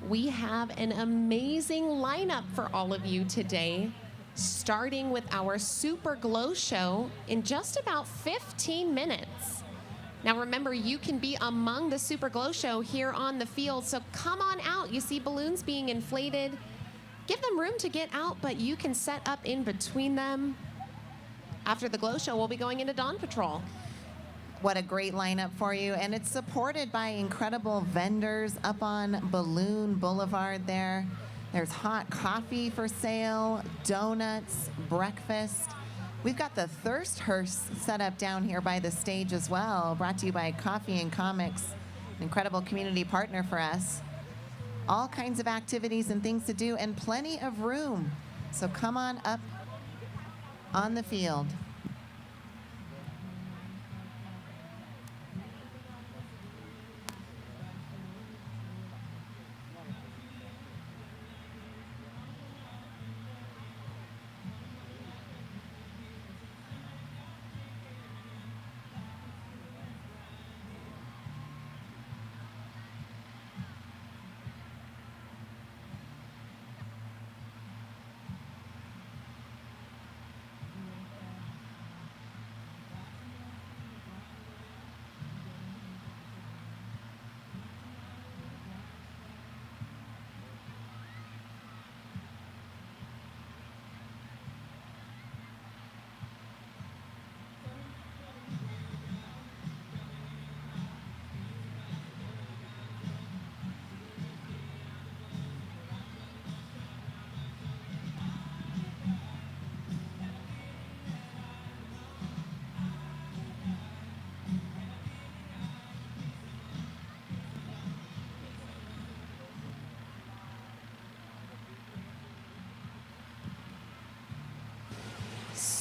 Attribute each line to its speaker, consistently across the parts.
Speaker 1: We have an amazing lineup for all of you today, starting with our Super Glow Show in just about 15 minutes. Now remember, you can be among the Super Glow Show here on the field, so come on out. You see balloons being inflated. Give them room to get out, but you can set up in between them. After the Glow Show, we'll be going into Dawn Patrol.
Speaker 2: What a great lineup for you. And it's supported by incredible vendors up on Balloon Boulevard there. There's hot coffee for sale, donuts, breakfast. We've got the Thirst Hearse set up down here by the stage as well, brought to you by Coffee and Comics, an incredible community partner for us. All kinds of activities and things to do and plenty of room. So come on up on the field.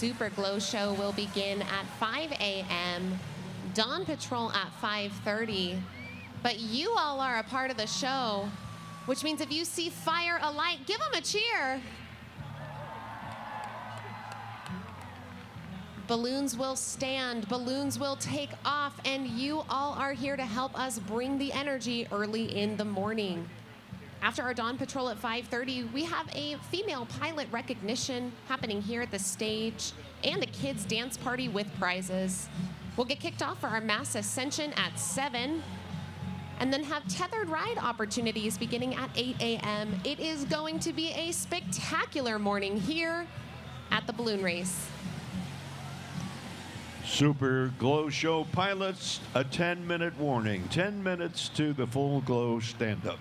Speaker 1: Super Glow Show will begin at 5 a.m., Dawn Patrol at 5:30. But you all are a part of the show, which means if you see fire alight, give them a cheer. Balloons will stand, balloons will take off, and you all are here to help us bring the energy early in the morning. After our Dawn Patrol at 5:30, we have a female pilot recognition happening here at the stage and a kids dance party with prizes. We'll get kicked off for our mass ascension at 7 and then have tethered ride opportunities beginning at 8 a.m. It is going to be a spectacular morning here at the balloon race.
Speaker 3: Super Glow Show pilots, a 10-minute warning. 10 minutes to the full glow stand-up.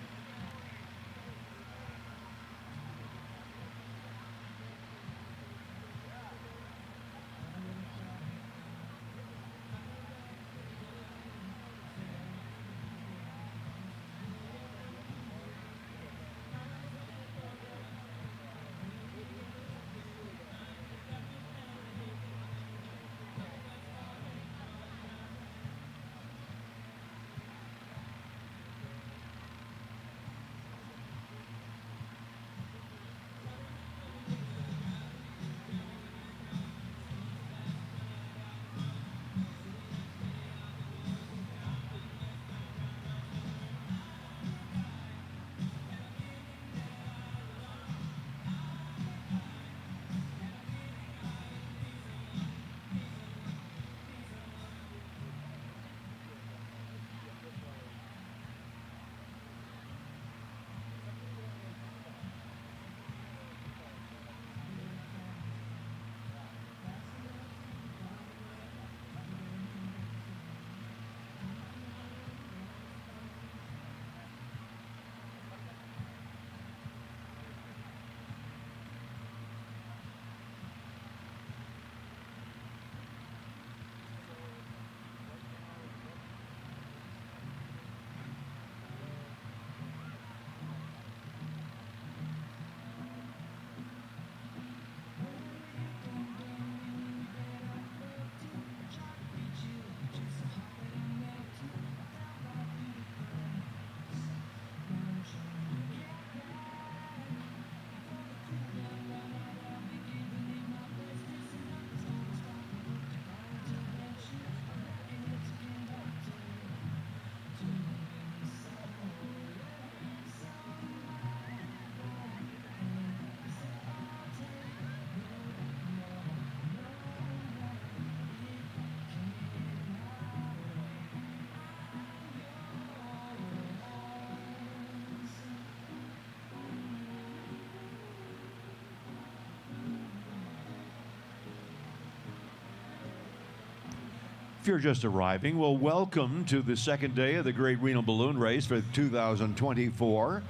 Speaker 3: If you're just arriving, well, welcome to the second day of the Great Reno Balloon Race for 2024.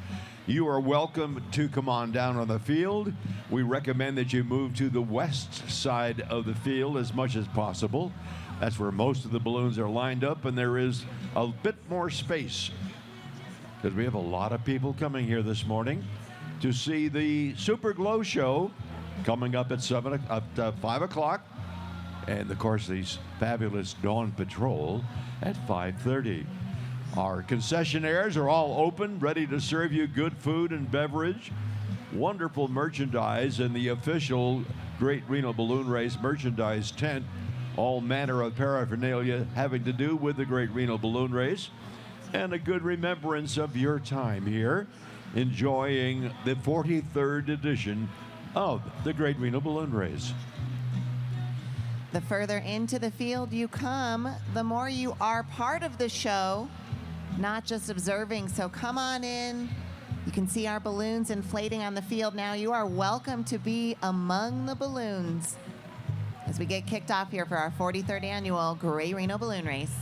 Speaker 3: You are welcome to come on down on the field. We recommend that you move to the west side of the field as much as possible. That's where most of the balloons are lined up, and there is a bit more space because we have a lot of people coming here this morning to see the Super Glow Show coming up at 5 o'clock. And, of course, these fabulous Dawn Patrol at 5:30. Our concessionaires are all open, ready to serve you good food and beverage, wonderful merchandise, and the official Great Reno Balloon Race merchandise tent, all manner of paraphernalia having to do with the Great Reno Balloon Race, and a good remembrance of your time here, enjoying the 43rd edition of the Great Reno Balloon Race.
Speaker 2: The further into the field you come, the more you are part of the show, not just observing. So come on in. You can see our balloons inflating on the field now. You are welcome to be among the balloons as we get kicked off here for our 43rd annual Great Reno Balloon Race.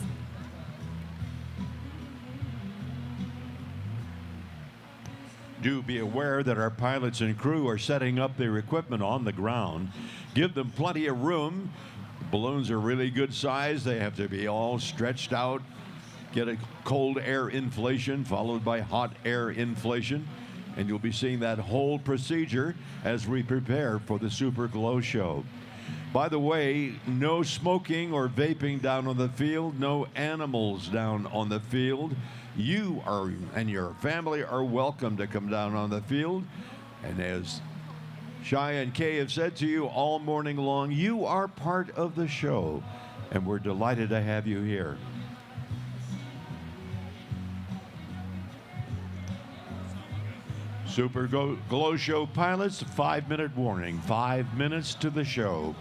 Speaker 3: Do be aware that our pilots and crew are setting up their equipment on the ground. Give them plenty of room. Balloons are really good size. They have to be all stretched out. Get a cold air inflation followed by hot air inflation. And you'll be seeing that whole procedure as we prepare for the Super Glow Show. By the way, no smoking or vaping down on the field. No animals down on the field. You are and your family are welcome to come down on the field. And as Shai and Kay have said to you all morning long, you are part of the show, and we're delighted to have you here. Super Glow Show pilots, 5-minute warning, 5 minutes to the show.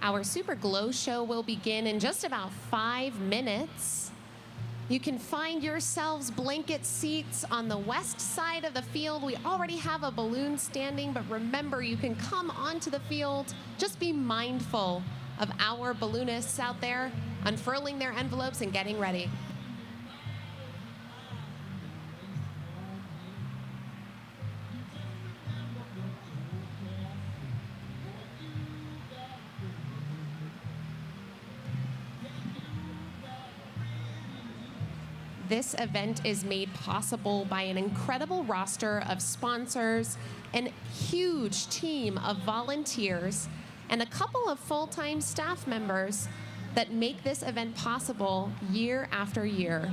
Speaker 1: Our Super Glow Show will begin in just about 5 minutes. You can find yourselves blanket seats on the west side of the field. We already have a balloon standing, but remember, you can come onto the field. Just be mindful of our balloonists out there unfurling their envelopes and getting ready. This event is made possible by an incredible roster of sponsors, a huge team of volunteers, and a couple of full-time staff members that make this event possible year after year.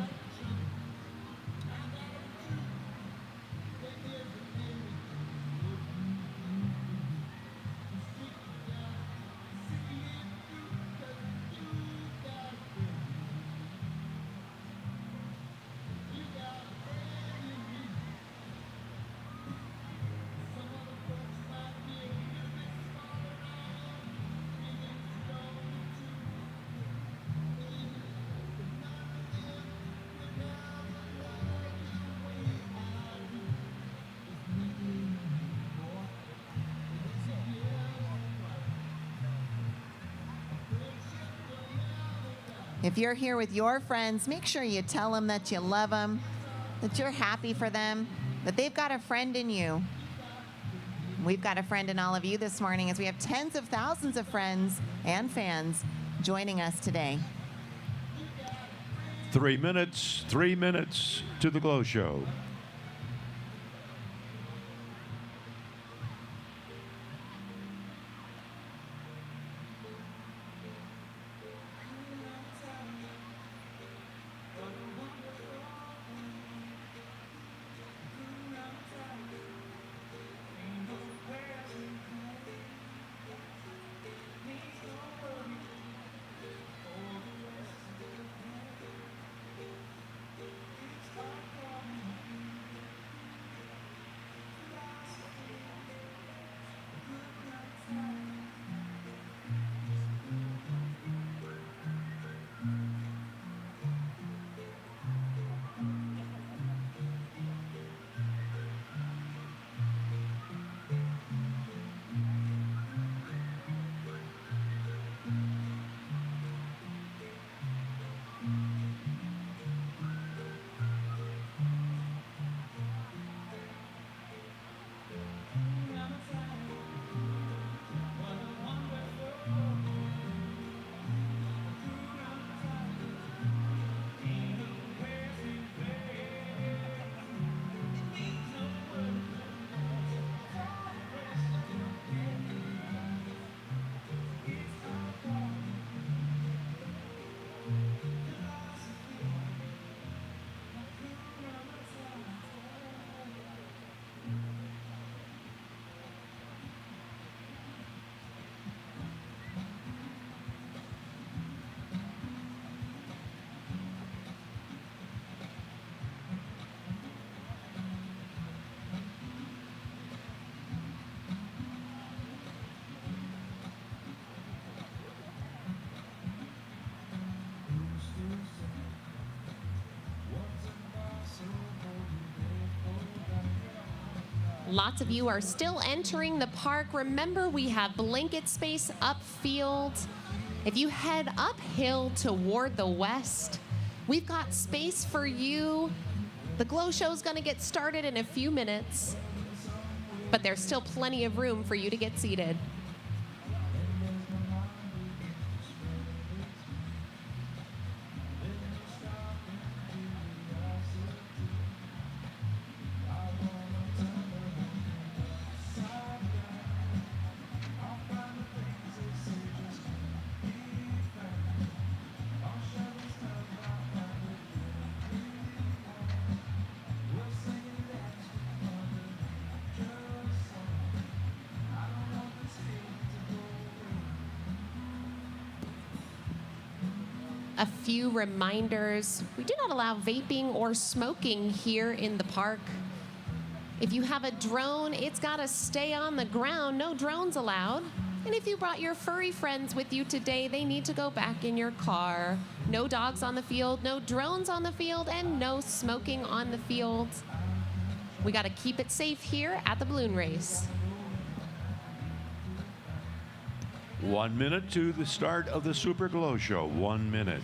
Speaker 2: If you're here with your friends, make sure you tell them that you love them, that you're happy for them, that they've got a friend in you. We've got a friend in all of you this morning as we have tens of thousands of friends and fans joining us today.
Speaker 3: 3 minutes to the Glow Show.
Speaker 1: Lots of you are still entering the park. Remember, we have blanket space upfield. If you head uphill toward the west, we've got space for you. The glow show is going to get started in a few minutes, but there's still plenty of room for you to get seated. A few reminders. We do not allow vaping or smoking here in the park. If you have a drone, it's got to stay on the ground. No drones allowed. And if you brought your furry friends with you today, they need to go back in your car. No dogs on the field, no drones on the field, and no smoking on the field. We got to keep it safe here at the balloon race.
Speaker 3: 1 minute to the start of the Super Glow Show. 1 minute.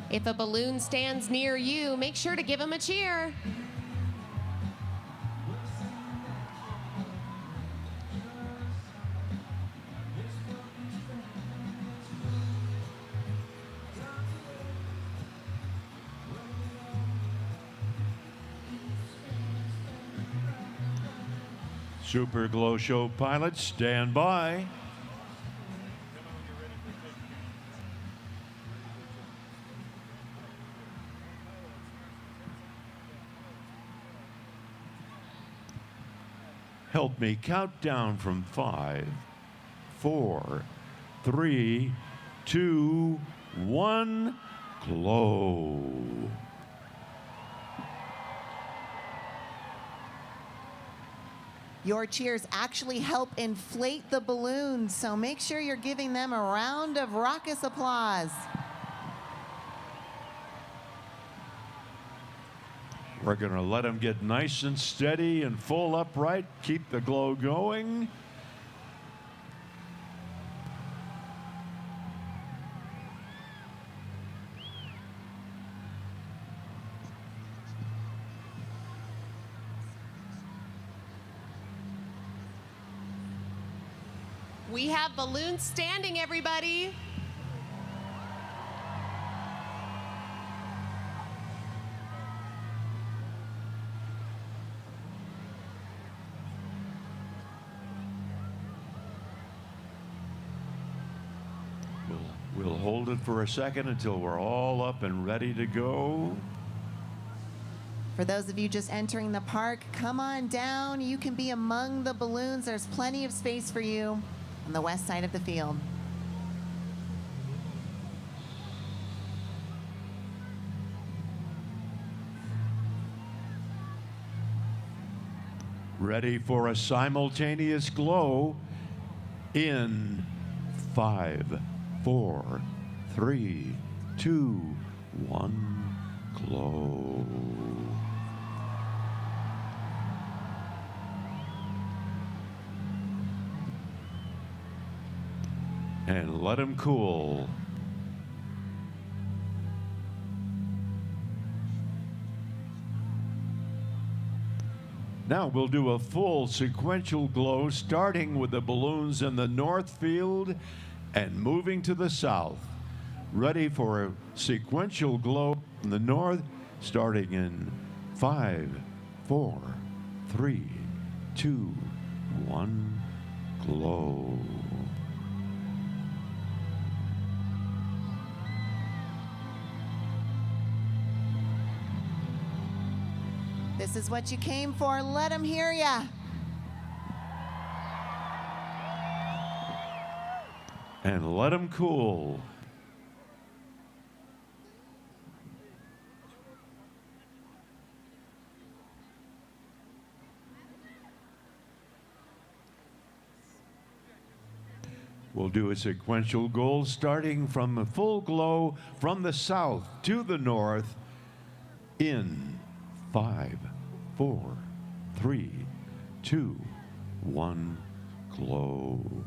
Speaker 1: If a balloon stands near you, make sure to give him a cheer.
Speaker 3: Super Glow Show pilots, stand by. Help me count down from 5, 4, 3, 2, 1, glow.
Speaker 2: Your cheers actually help inflate the balloons, so make sure you're giving them a round of raucous applause.
Speaker 3: We're going to let them get nice and steady and full upright, keep the glow going.
Speaker 1: We have balloons standing, everybody.
Speaker 3: We'll hold it for a second until we're all up and ready to go.
Speaker 2: For those of you just entering the park, come on down. You can be among the balloons. There's plenty of space for you on the west side of the field.
Speaker 3: Ready for a simultaneous glow in 5, 4, 3, 2, 1, glow. And let them cool. Now we'll do a full sequential glow, starting with the balloons in the north field and moving to the south. Ready for a sequential glow in the north, starting in 5, 4, 3, 2, 1, glow.
Speaker 2: This is what you came for. Let them hear ya.
Speaker 3: And let them cool. We'll do a sequential goal starting from a full glow from the south to the north in 5, 4, 3, 2, 1, glow.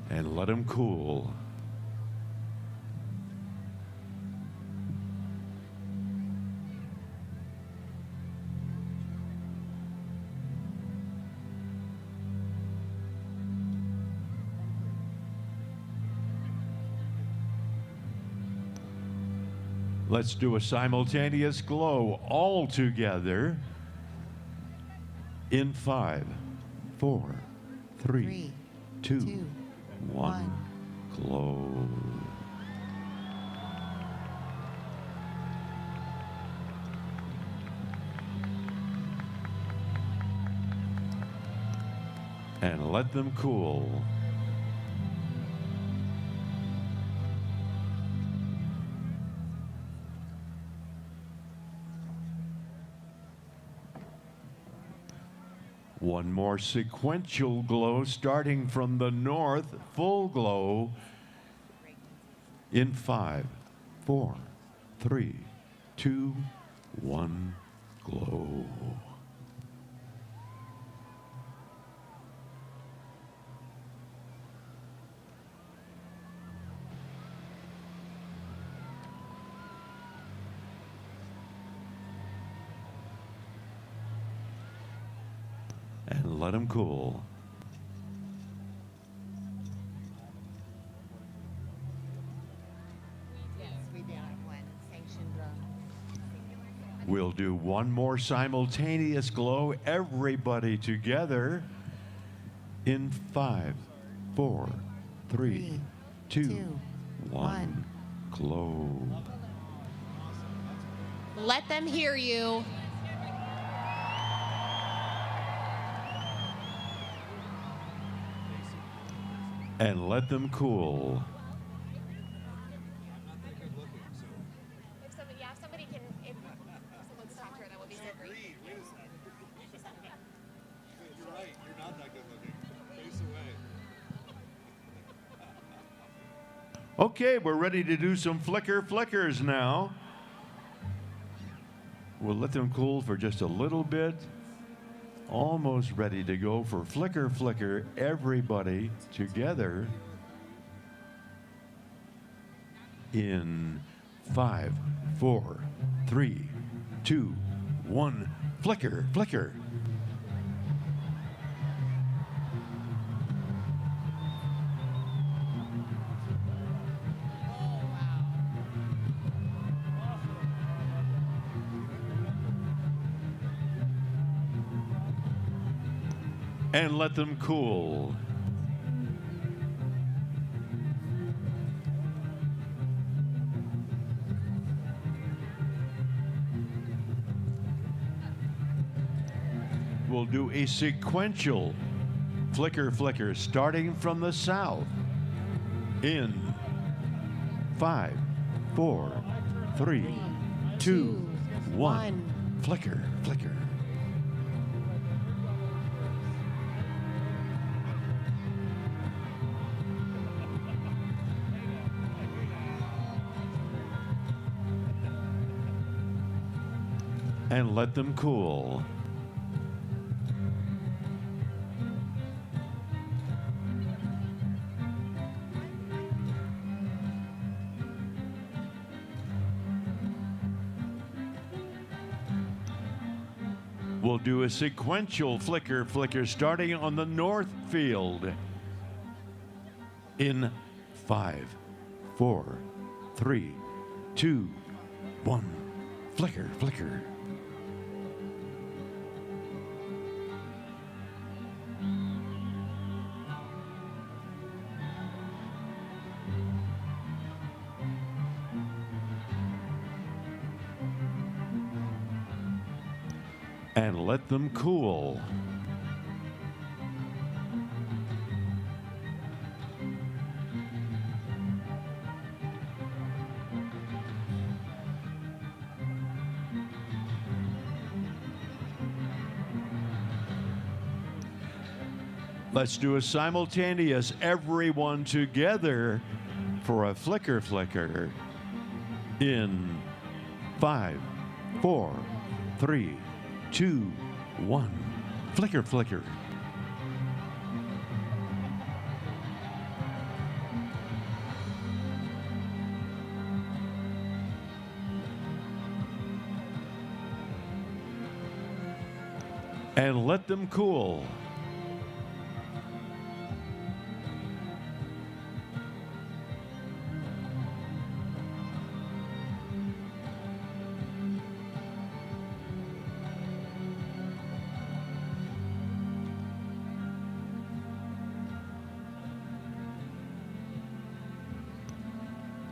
Speaker 3: And let them cool. Let's do a simultaneous glow all together in 5, 4, 3, 2, 1, glow. And let them cool. One more sequential glow starting from the north, full glow in 5, 4, 3, 2, 1, glow. And let them cool.
Speaker 2: Yes, we did have one sanctioned drone.
Speaker 3: We'll do one more simultaneous glow, everybody together in 5, 4, 3, 2, 1, glow.
Speaker 1: Let them hear you.
Speaker 3: And let them cool.
Speaker 1: If somebody can, if someone's talked to her, that would be so great.
Speaker 4: You're right. You're not that good looking. Face away.
Speaker 3: Okay, we're ready to do some flickers now. We'll let them cool for just a little bit. Almost ready to go for flicker, everybody together in 5, 4, 3, 2, 1, flicker. And let them cool. We'll do a sequential flicker starting from the south in 5, 4, 3, 2, 1, flicker. And let them cool. We'll do a sequential flicker starting on the north field in 5, 4, 3, 2, 1, flicker. And let them cool. Let's do a simultaneous, everyone together for a flicker flicker in 5, 4, 3, 2, 1. Flicker flicker. And let them cool.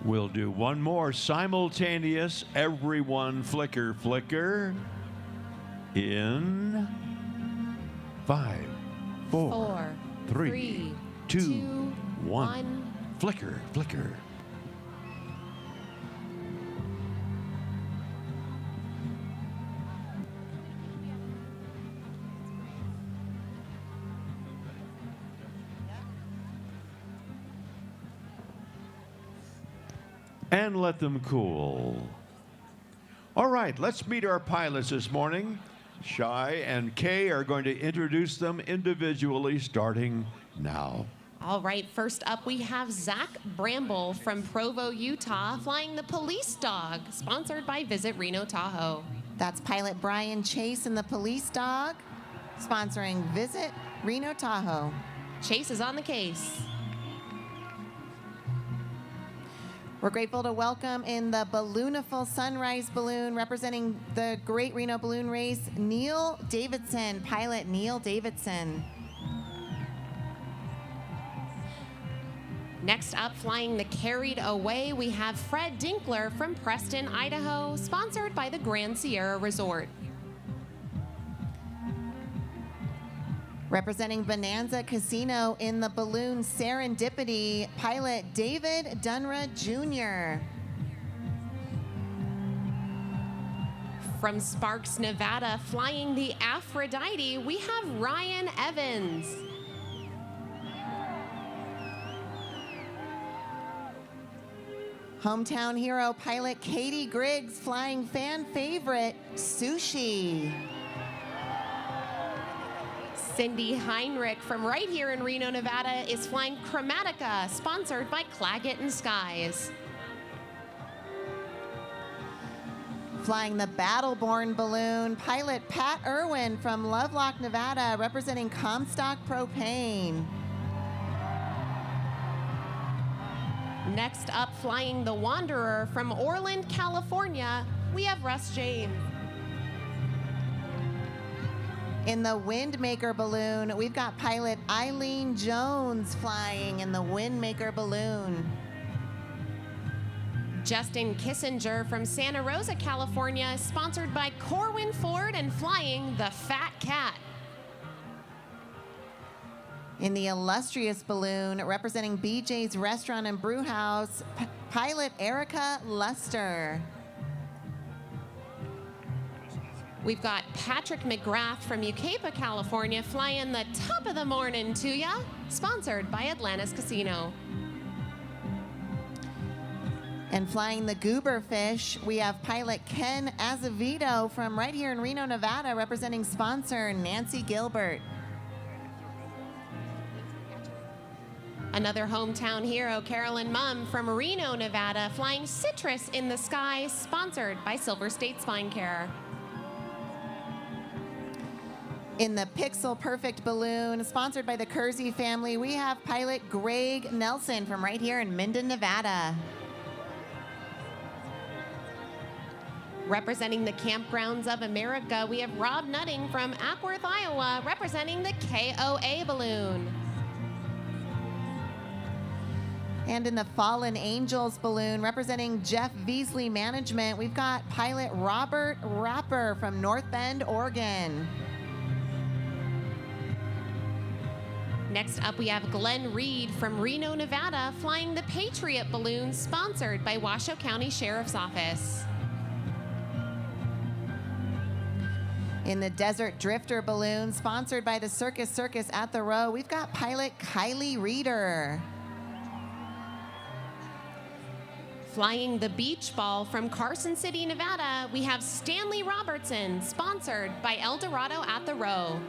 Speaker 3: We'll do one more simultaneous, everyone flicker flicker in 5, 4, 3, 2, 1. Flicker, flicker. And let them cool. All right, let's meet our pilots this morning. Shai and Kay are going to introduce them individually starting now.
Speaker 1: All right, first up we have Zach Bramble from Provo, Utah, flying the police dog, sponsored by Visit Reno Tahoe.
Speaker 2: That's pilot Brian Chase and the police dog, sponsoring Visit Reno Tahoe.
Speaker 1: Chase is on the case.
Speaker 2: We're grateful to welcome in the Ballooniful Sunrise Balloon representing the Great Reno Balloon Race, Neil Davidson, pilot Neil Davidson.
Speaker 1: Next up, flying the Carried Away, we have Fred Dinkler from Preston, Idaho, sponsored by the Grand Sierra Resort.
Speaker 2: Representing Bonanza Casino in the balloon Serendipity, pilot David Dunra Jr.
Speaker 1: From Sparks, Nevada, flying the Aphrodite, we have Ryan Evans.
Speaker 2: Hometown hero pilot Katie Griggs flying fan favorite Sushi.
Speaker 1: Cindy Heinrich from right here in Reno, Nevada is flying Chromatica, sponsored by Claggett and Skies.
Speaker 2: Flying the Battleborn balloon, pilot Pat Irwin from Lovelock, Nevada, representing Comstock Propane.
Speaker 1: Next up, flying the Wanderer from Orland, California, we have Russ James.
Speaker 2: In the Windmaker balloon, we've got pilot Eileen Jones flying in the Windmaker balloon.
Speaker 1: Justin Kissinger from Santa Rosa, California, sponsored by Corwin Ford and flying the Fat Cat.
Speaker 2: In the illustrious balloon, representing BJ's Restaurant and Brew House, pilot Erica Luster.
Speaker 1: We've got Patrick McGrath from Yucaipa, California, flying the top of the morning to ya, sponsored by Atlantis Casino.
Speaker 2: And flying the Gooberfish, we have pilot Ken Azevedo from right here in Reno, Nevada, representing sponsor Nancy Gilbert.
Speaker 1: Another hometown hero, Carolyn Mumm from Reno, Nevada, flying Citrus in the Sky, sponsored by Silver State Spine Care.
Speaker 2: In the Pixel Perfect balloon, sponsored by the Kersey family, we have pilot Greg Nelson from right here in Minden, Nevada.
Speaker 1: Representing the Campgrounds of America, we have Rob Nutting from Ackworth, Iowa, representing the KOA balloon.
Speaker 2: And in the Fallen Angels balloon, representing Jeff Beasley Management, we've got pilot Robert Rapper from North Bend, Oregon.
Speaker 1: Next up, we have Glenn Reed from Reno, Nevada, flying the Patriot balloon, sponsored by Washoe County Sheriff's Office.
Speaker 2: In the Desert Drifter balloon, sponsored by the Circus at the Row, we've got pilot Kylie Reeder.
Speaker 1: Flying the beach ball from Carson City, Nevada, we have Stanley Robertson, sponsored by El Dorado at the Row.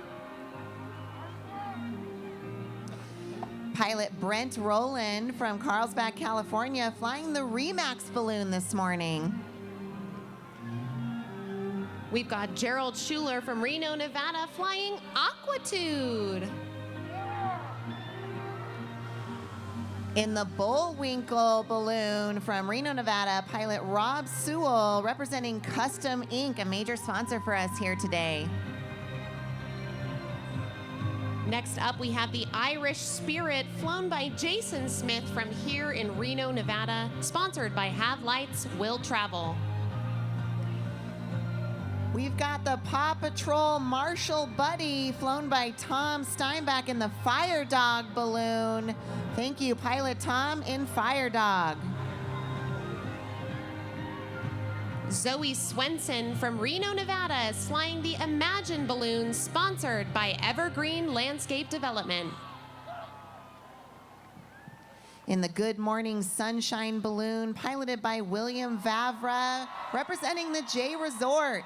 Speaker 2: Pilot Brent Rowland from Carlsbad, California, flying the Remax balloon this morning.
Speaker 1: We've got Gerald Schuler from Reno, Nevada, flying Aquatude.
Speaker 2: In the Bullwinkle balloon from Reno, Nevada, pilot Rob Sewell, representing Custom Inc., a major sponsor for us here today.
Speaker 1: Next up, we have the Irish Spirit, flown by Jason Smith from here in Reno, Nevada, sponsored by Have Lights, Will Travel.
Speaker 2: We've got the Paw Patrol Marshall Buddy, flown by Tom Steinbach in the Fire Dog balloon. Thank you, Pilot Tom in Fire Dog.
Speaker 1: Zoe Swenson from Reno, Nevada, is flying the Imagine balloon, sponsored by Evergreen Landscape Development.
Speaker 2: In the Good Morning Sunshine balloon, piloted by William Vavra, representing the J Resort.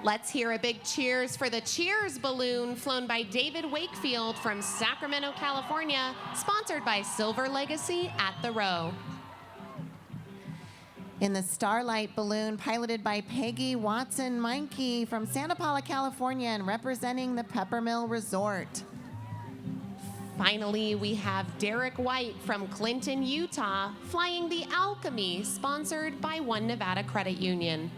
Speaker 1: Let's hear a big cheers for the Cheers balloon, flown by David Wakefield from Sacramento, California, sponsored by Silver Legacy at the Row.
Speaker 2: In the Starlight balloon, piloted by Peggy Watson-Meinke from Santa Paula, California, and representing the Peppermill Resort.
Speaker 1: Finally, we have Derek White from Clinton, Utah, flying the Alchemy, sponsored by One Nevada Credit Union.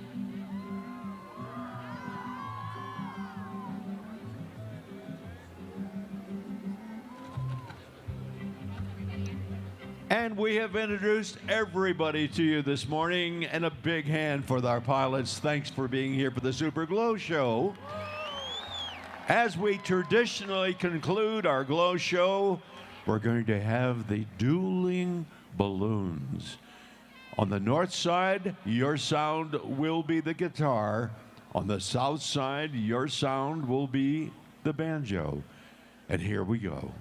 Speaker 3: And we have introduced everybody to you this morning, and a big hand for our pilots. Thanks for being here for the Super Glow Show. As we traditionally conclude our Glow Show, we're going to have the dueling balloons. On the north side, your sound will be the guitar. On the south side, your sound will be the banjo. And here we go.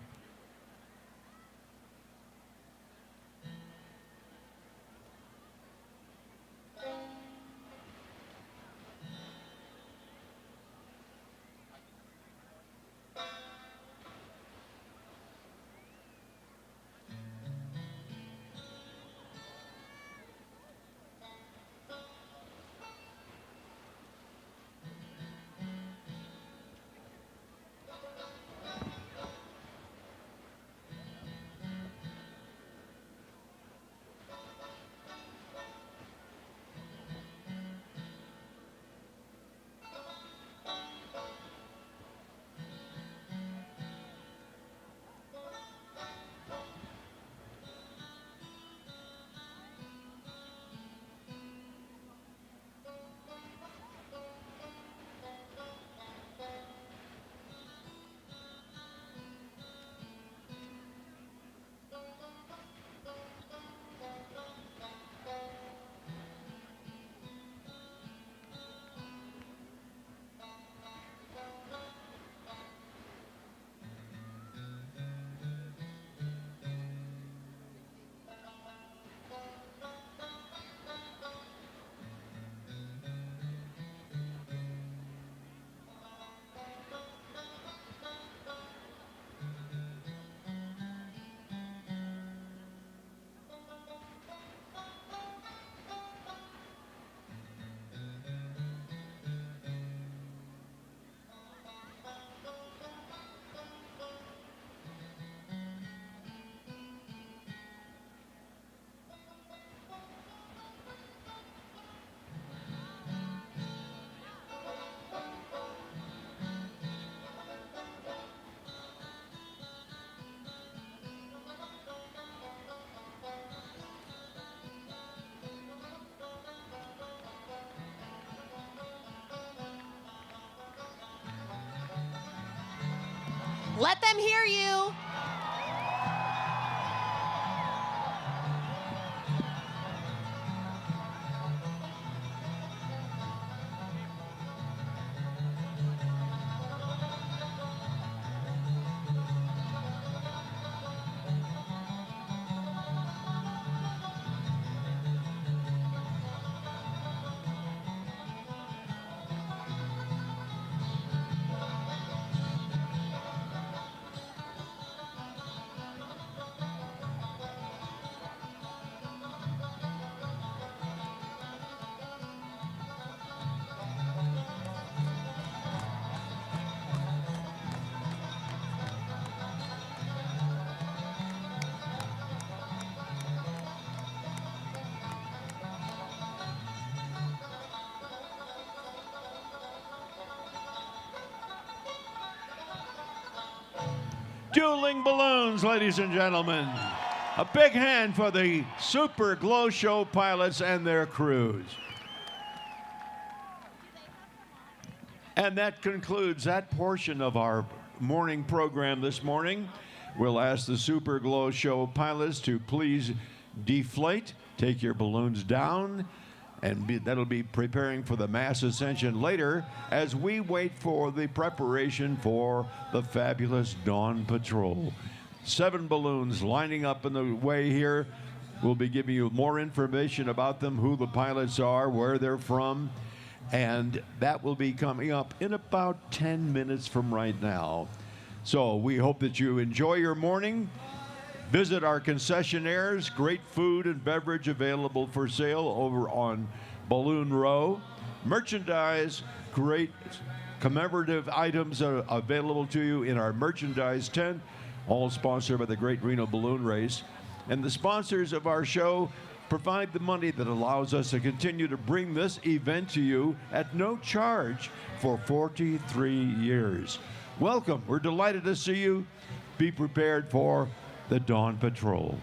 Speaker 1: Let them hear you.
Speaker 3: dueling balloons, ladies and gentlemen. A big hand for the Super Glow Show pilots and their crews. And that concludes that portion of our morning program this morning. We'll ask the Super Glow Show pilots to please deflate, take your balloons down, and that'll be preparing for the mass ascension later as we wait for the preparation for the fabulous Dawn Patrol. 7 balloons lining up in the way here. We'll be giving you more information about them, who the pilots are, where they're from, and that will be coming up in about 10 minutes from right now. So we hope that you enjoy your morning. Visit our concessionaires. Great food and beverage available for sale over on Balloon Row. Merchandise, great commemorative items are available to you in our merchandise tent, all sponsored by the Great Reno Balloon Race. And the sponsors of our show provide the money that allows us to continue to bring this event to you at no charge for 43 years. Welcome. We're delighted to see you. Be prepared for the Dawn Patrol.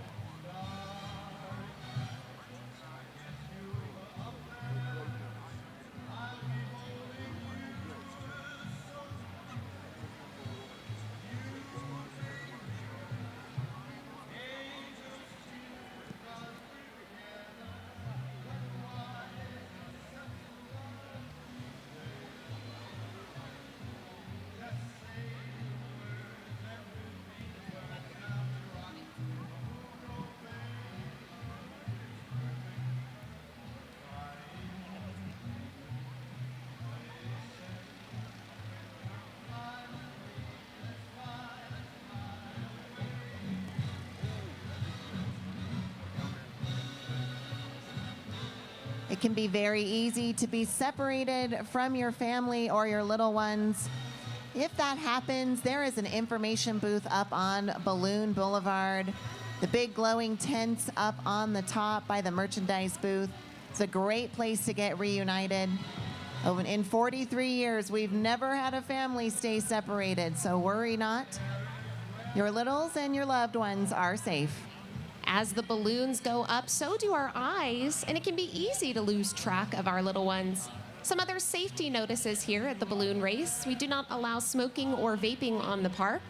Speaker 2: It can be very easy to be separated from your family or your little ones. If that happens, there is an information booth up on Balloon Boulevard. The big glowing tents up on the top by the merchandise booth. It's a great place to get reunited. Oh, in 43 years, we've never had a family stay separated, so worry not. Your littles and your loved ones are safe.
Speaker 1: As the balloons go up, so do our eyes, and it can be easy to lose track of our little ones. Some other safety notices here at the balloon race. We do not allow smoking or vaping on the park.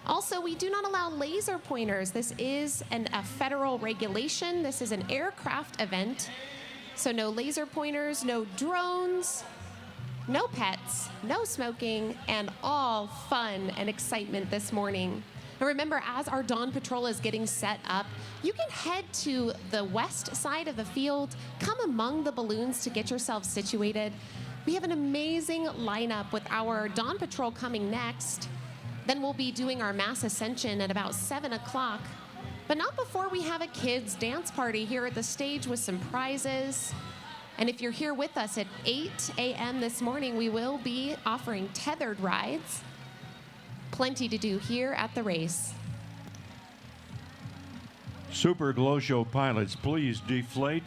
Speaker 1: Also, we do not allow laser pointers. This is a federal regulation. This is an aircraft event. So no laser pointers, no drones, no pets, no smoking, and all fun and excitement this morning. And remember, as our Dawn Patrol is getting set up, you can head to the west side of the field, come among the balloons to get yourself situated. We have an amazing lineup with our Dawn Patrol coming next. Then we'll be doing our mass ascension at about 7 o'clock. But not before we have a kids' dance party here at the stage with some prizes. And if you're here with us at 8 a.m. this morning, we will be offering tethered rides. Plenty to do here at the race.
Speaker 3: Super Glow Show pilots, please deflate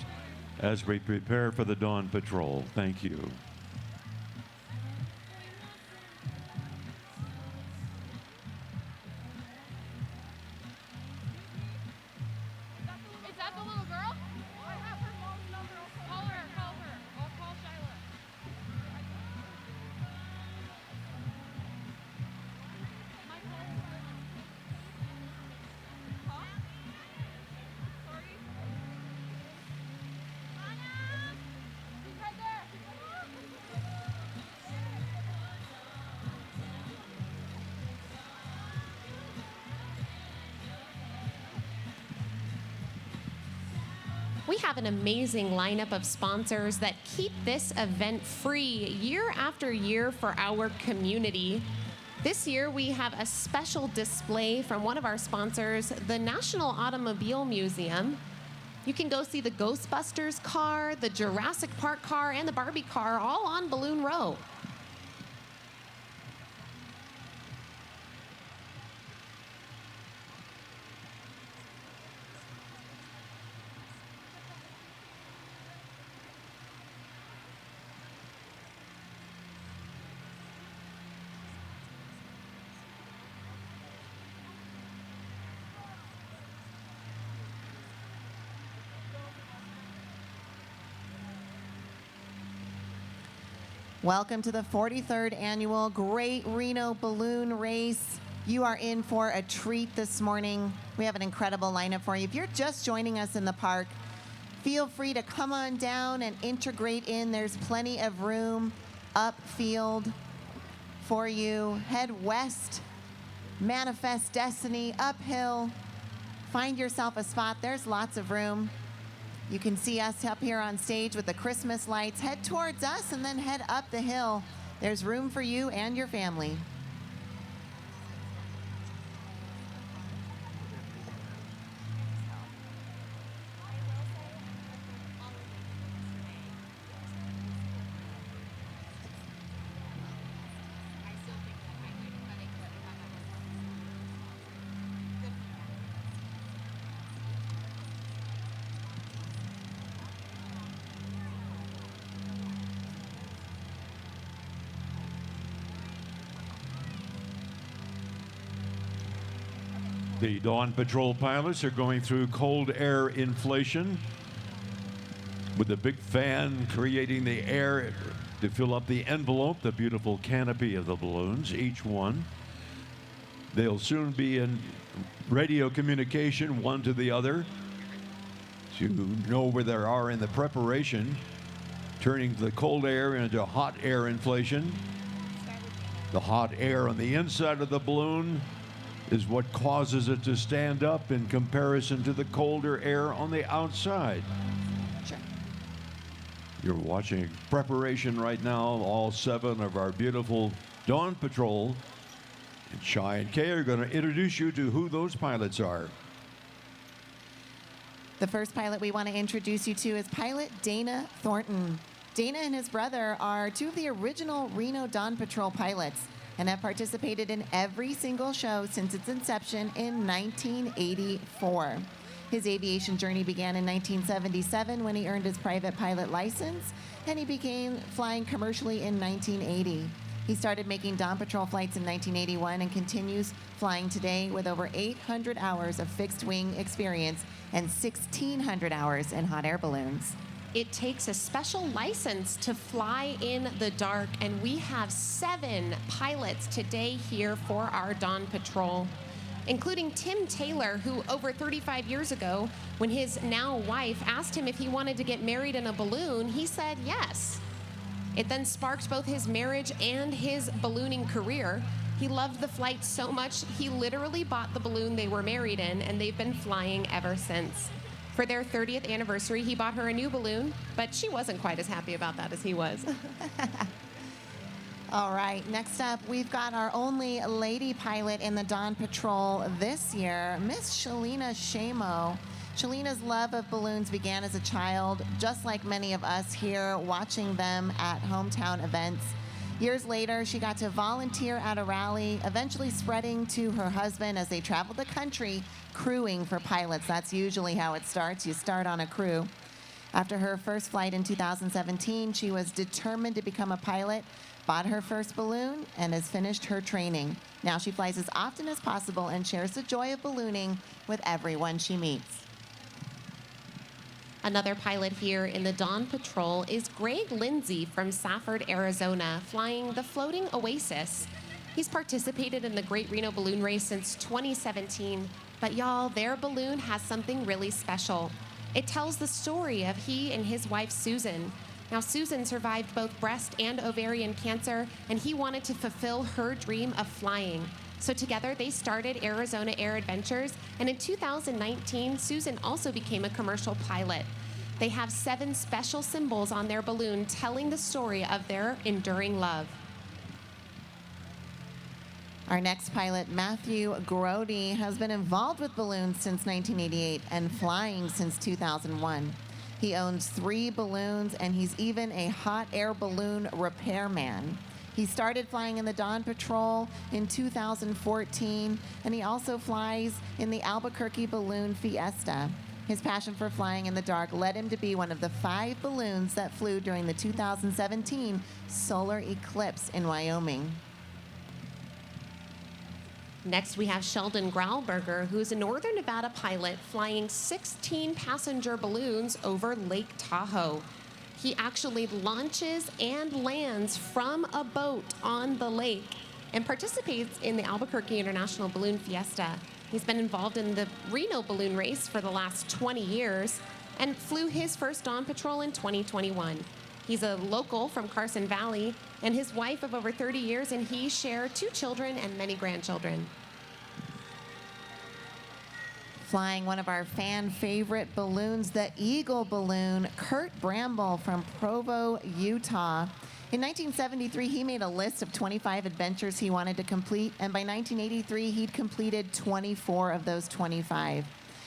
Speaker 3: as we prepare for the Dawn Patrol. Thank you.
Speaker 5: Is that the little girl? I have her mom's number. Call her. I'll call Shyla. Huh? Sorry? Anna! She's right there.
Speaker 1: We have an amazing lineup of sponsors that keep this event free year after year for our community. This year, we have a special display from one of our sponsors, the National Automobile Museum. You can go see the Ghostbusters car, the Jurassic Park car, and the Barbie car all on Balloon Row.
Speaker 2: Welcome to the 43rd annual Great Reno Balloon Race. You are in for a treat this morning. We have an incredible lineup for you. If you're just joining us in the park, feel free to come on down and integrate in. There's plenty of room upfield for you. Head west, manifest destiny, uphill. Find yourself a spot. There's lots of room. You can see us up here on stage with the Christmas lights. Head towards us and then head up the hill. There's room for you and your family.
Speaker 3: The Dawn Patrol pilots are going through cold air inflation with the big fan creating the air to fill up the envelope, the beautiful canopy of the balloons, each one. They'll soon be in radio communication one to the other to know where they are in the preparation, turning the cold air into hot air inflation. The hot air on the inside of the balloon is what causes it to stand up in comparison to the colder air on the outside.
Speaker 2: Sure.
Speaker 3: You're watching preparation right now. All 7 of our beautiful Dawn Patrol and Shy and Kay are going to introduce you to who those pilots are.
Speaker 2: The first pilot we want to introduce you to is pilot Dana Thornton. Dana and his brother are 2 of the original Reno Dawn Patrol pilots and have participated in every single show since its inception in 1984. His aviation journey began in 1977 when he earned his private pilot license, and he began flying commercially in 1980. He started making Dawn Patrol flights in 1981 and continues flying today with over 800 hours of fixed wing experience and 1,600 hours in hot air balloons.
Speaker 1: It takes a special license to fly in the dark, and we have 7 pilots today here for our Dawn Patrol, including Tim Taylor, who over 35 years ago, when his now wife asked him if he wanted to get married in a balloon, he said yes. It then sparked both his marriage and his ballooning career. He loved the flight so much, he literally bought the balloon they were married in, and they've been flying ever since. For their 30th anniversary, he bought her a new balloon, but she wasn't quite as happy about that as he was.
Speaker 2: All right, next up, we've got our only lady pilot in the Dawn Patrol this year, Miss Shalina Shamo. Shalina's love of balloons began as a child, just like many of us here, watching them at hometown events. Years later, she got to volunteer at a rally, eventually spreading to her husband as they traveled the country crewing for pilots. That's usually how it starts. You start on a crew. After her first flight in 2017, she was determined to become a pilot, bought her first balloon, and has finished her training. Now she flies as often as possible and shares the joy of ballooning with everyone she meets.
Speaker 1: Another pilot here in the Dawn Patrol is Greg Lindsay from Safford, Arizona, flying the Floating Oasis. He's participated in the Great Reno Balloon Race since 2017, but y'all, their balloon has something really special. It tells the story of he and his wife, Susan. Now, Susan survived both breast and ovarian cancer, and he wanted to fulfill her dream of flying. So together, they started Arizona Air Adventures, and in 2019, Susan also became a commercial pilot. They have 7 special symbols on their balloon telling the story of their enduring love.
Speaker 2: Our next pilot, Matthew Grody, has been involved with balloons since 1988 and flying since 2001. He owns 3 balloons, and he's even a hot air balloon repairman. He started flying in the Dawn Patrol in 2014, and he also flies in the Albuquerque Balloon Fiesta. His passion for flying in the dark led him to be one of the 5 balloons that flew during the 2017 solar eclipse in Wyoming.
Speaker 1: Next, we have Sheldon Grauberger, who's a Northern Nevada pilot flying 16 passenger balloons over Lake Tahoe. He actually launches and lands from a boat on the lake and participates in the Albuquerque International Balloon Fiesta. He's been involved in the Reno Balloon Race for the last 20 years and flew his first Dawn Patrol in 2021. He's a local from Carson Valley and his wife of over 30 years, and he share 2 children and many grandchildren.
Speaker 2: Flying one of our fan favorite balloons, the Eagle balloon, Kurt Bramble from Provo, Utah. In 1973, he made a list of 25 adventures he wanted to complete, and by 1983, he'd completed 24 of those 25.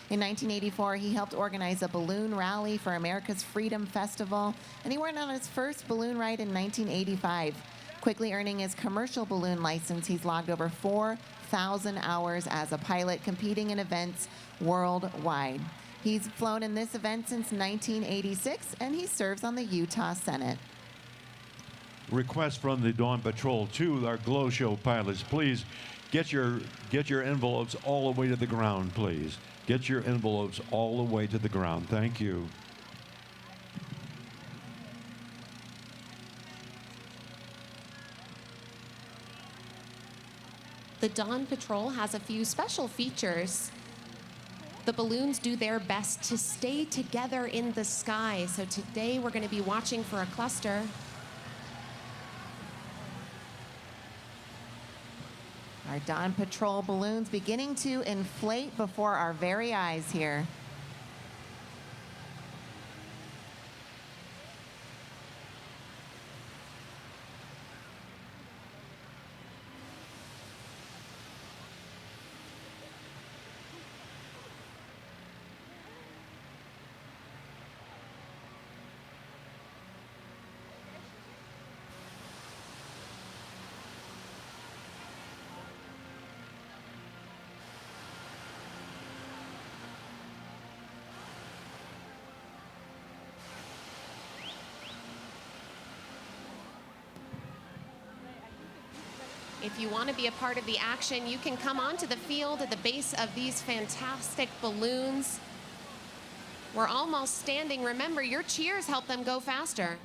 Speaker 2: In 1984, he helped organize a balloon rally for America's Freedom Festival, and he went on his first balloon ride in 1985. Quickly earning his commercial balloon license, he's logged over 4,000 hours as a pilot, competing in events worldwide. He's flown in this event since 1986, and he serves on the Utah Senate.
Speaker 3: Request from the Dawn Patrol to our Glow Show pilots, please get your envelopes all the way to the ground, please. Get your envelopes all the way to the ground. Thank you.
Speaker 1: The Dawn Patrol has a few special features. The balloons do their best to stay together in the sky. So today we're going to be watching for a cluster.
Speaker 2: Our Dawn Patrol balloons beginning to inflate before our very eyes here.
Speaker 1: If you want to be a part of the action, you can come onto the field at the base of these fantastic balloons. We're almost standing. Remember, your cheers help them go faster.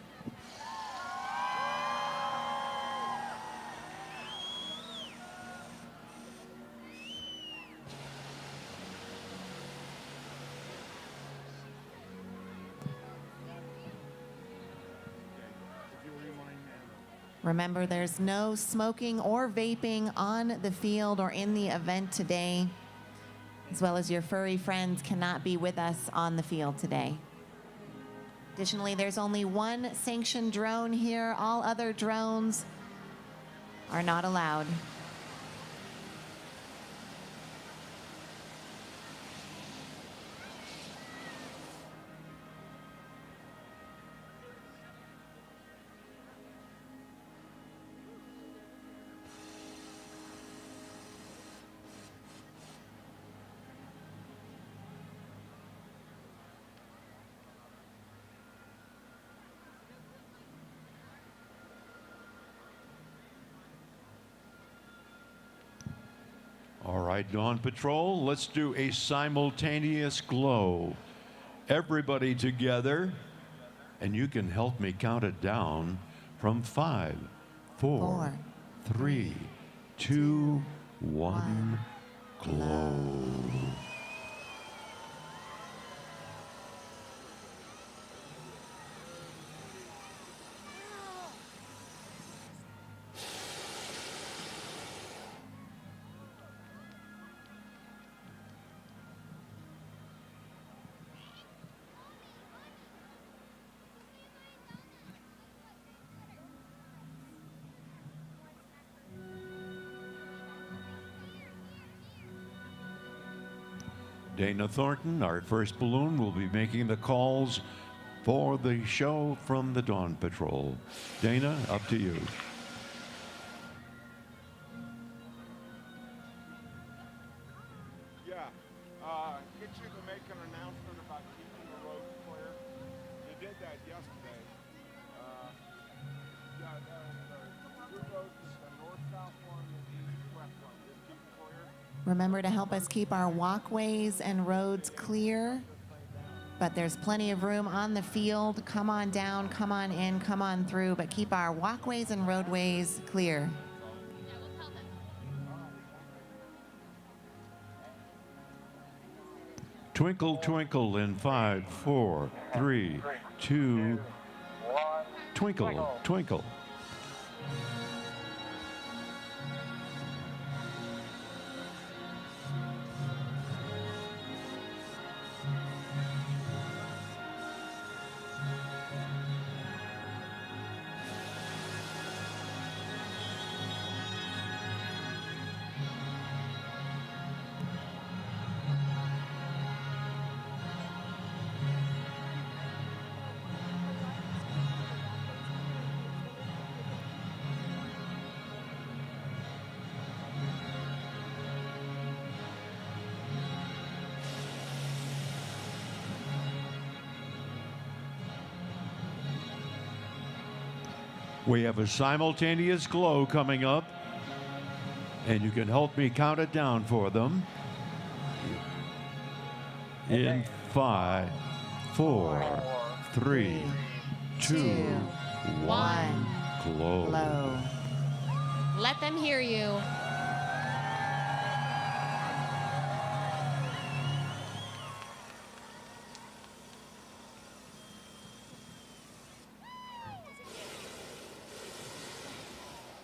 Speaker 2: Remember, there's no smoking or vaping on the field or in the event today, as well as your furry friends cannot be with us on the field today. Additionally, there's only one sanctioned drone here. All other drones are not allowed.
Speaker 3: All right, Dawn Patrol, let's do a simultaneous glow. Everybody together, and you can help me count it down from 5, 4, 3, 2, 1, glow. Dana Thornton, our first balloon, will be making the calls for the show from the Dawn Patrol. Dana, up to you.
Speaker 4: Yeah. Get you to make an announcement about keeping the roads clear. You did that yesterday. The two roads, the north-south one and the east-west one, just keep clear.
Speaker 2: Remember to help us keep our walkways and roads clear. but there's plenty of room on the field. Come on down, come on in, come on through, but keep our walkways and roadways clear.
Speaker 3: Twinkle, twinkle in 5, 4, 3, 2, twinkle, twinkle. We have a simultaneous glow coming up, and you can help me count it down for them. In 5, 4, 3, 2, 1, glow.
Speaker 2: Glow.
Speaker 1: Let them hear you.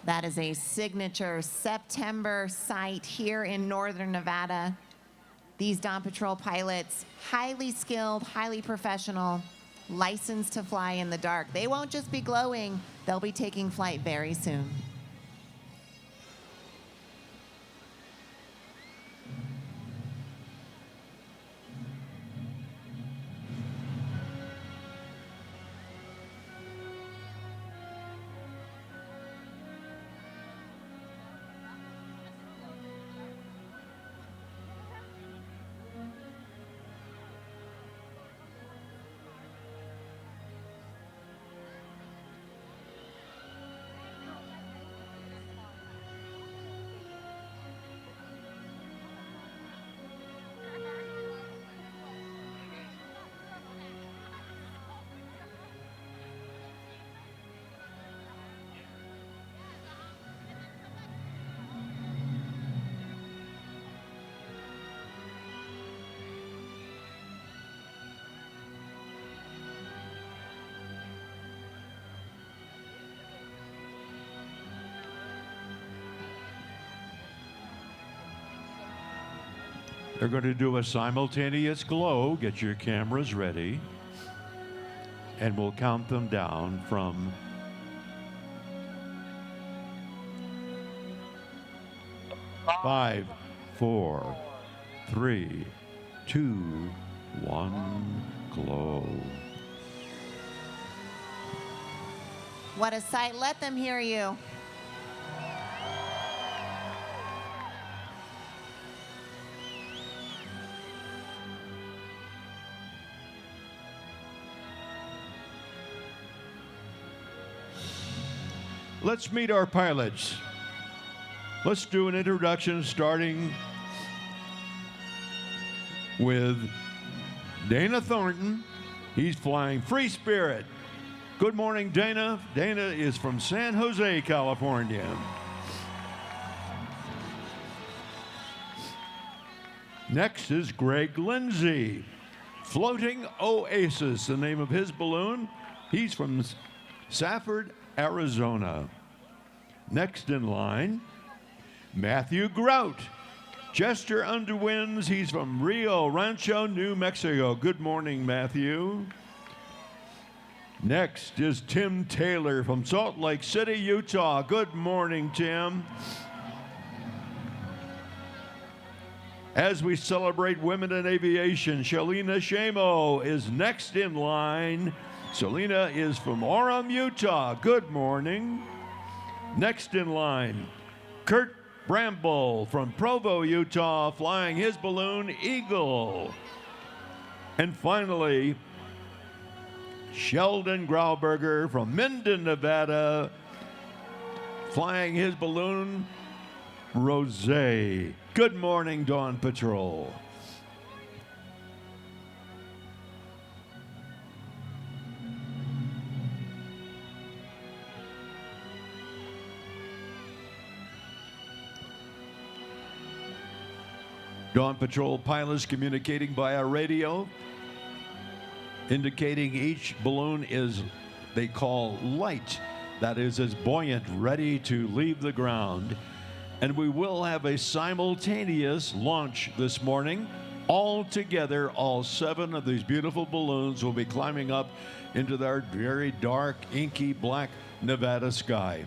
Speaker 2: That is a signature September sight here in northern Nevada. These Dawn Patrol pilots, highly skilled, highly professional, licensed to fly in the dark. They won't just be glowing, they'll be taking flight very soon.
Speaker 3: They're going to do a simultaneous glow. Get your cameras ready. And we'll count them down from 5, 4, 3, 2, 1, glow.
Speaker 2: What a sight. Let them hear you.
Speaker 3: Let's meet our pilots. Let's do an introduction starting with Dana Thornton. He's flying Free Spirit. Good morning, Dana. Dana is from San Jose, California. Next is Greg Lindsay, Floating Oasis, the name of his balloon. He's from Safford, Arizona. Next in line, Matthew Grout, Jester Underwinds. He's from Rancho, New Mexico. Good morning, Matthew. Next is Tim Taylor from Salt Lake City, Utah. Good morning, Tim. As we celebrate women in aviation, Shalina Shamo is next in line. Selena is from Orem, Utah. Good morning. Next in line, Kurt Bramble from Provo, Utah, flying his balloon Eagle. And finally, Sheldon Grauberger from Minden, Nevada, flying his balloon Rosé. Good morning, Dawn Patrol. Dawn Patrol pilots communicating via radio, indicating each balloon is, they call light, that is buoyant, ready to leave the ground. And we will have a simultaneous launch this morning. All together, all 7 of these beautiful balloons will be climbing up into their very dark, inky black Nevada sky.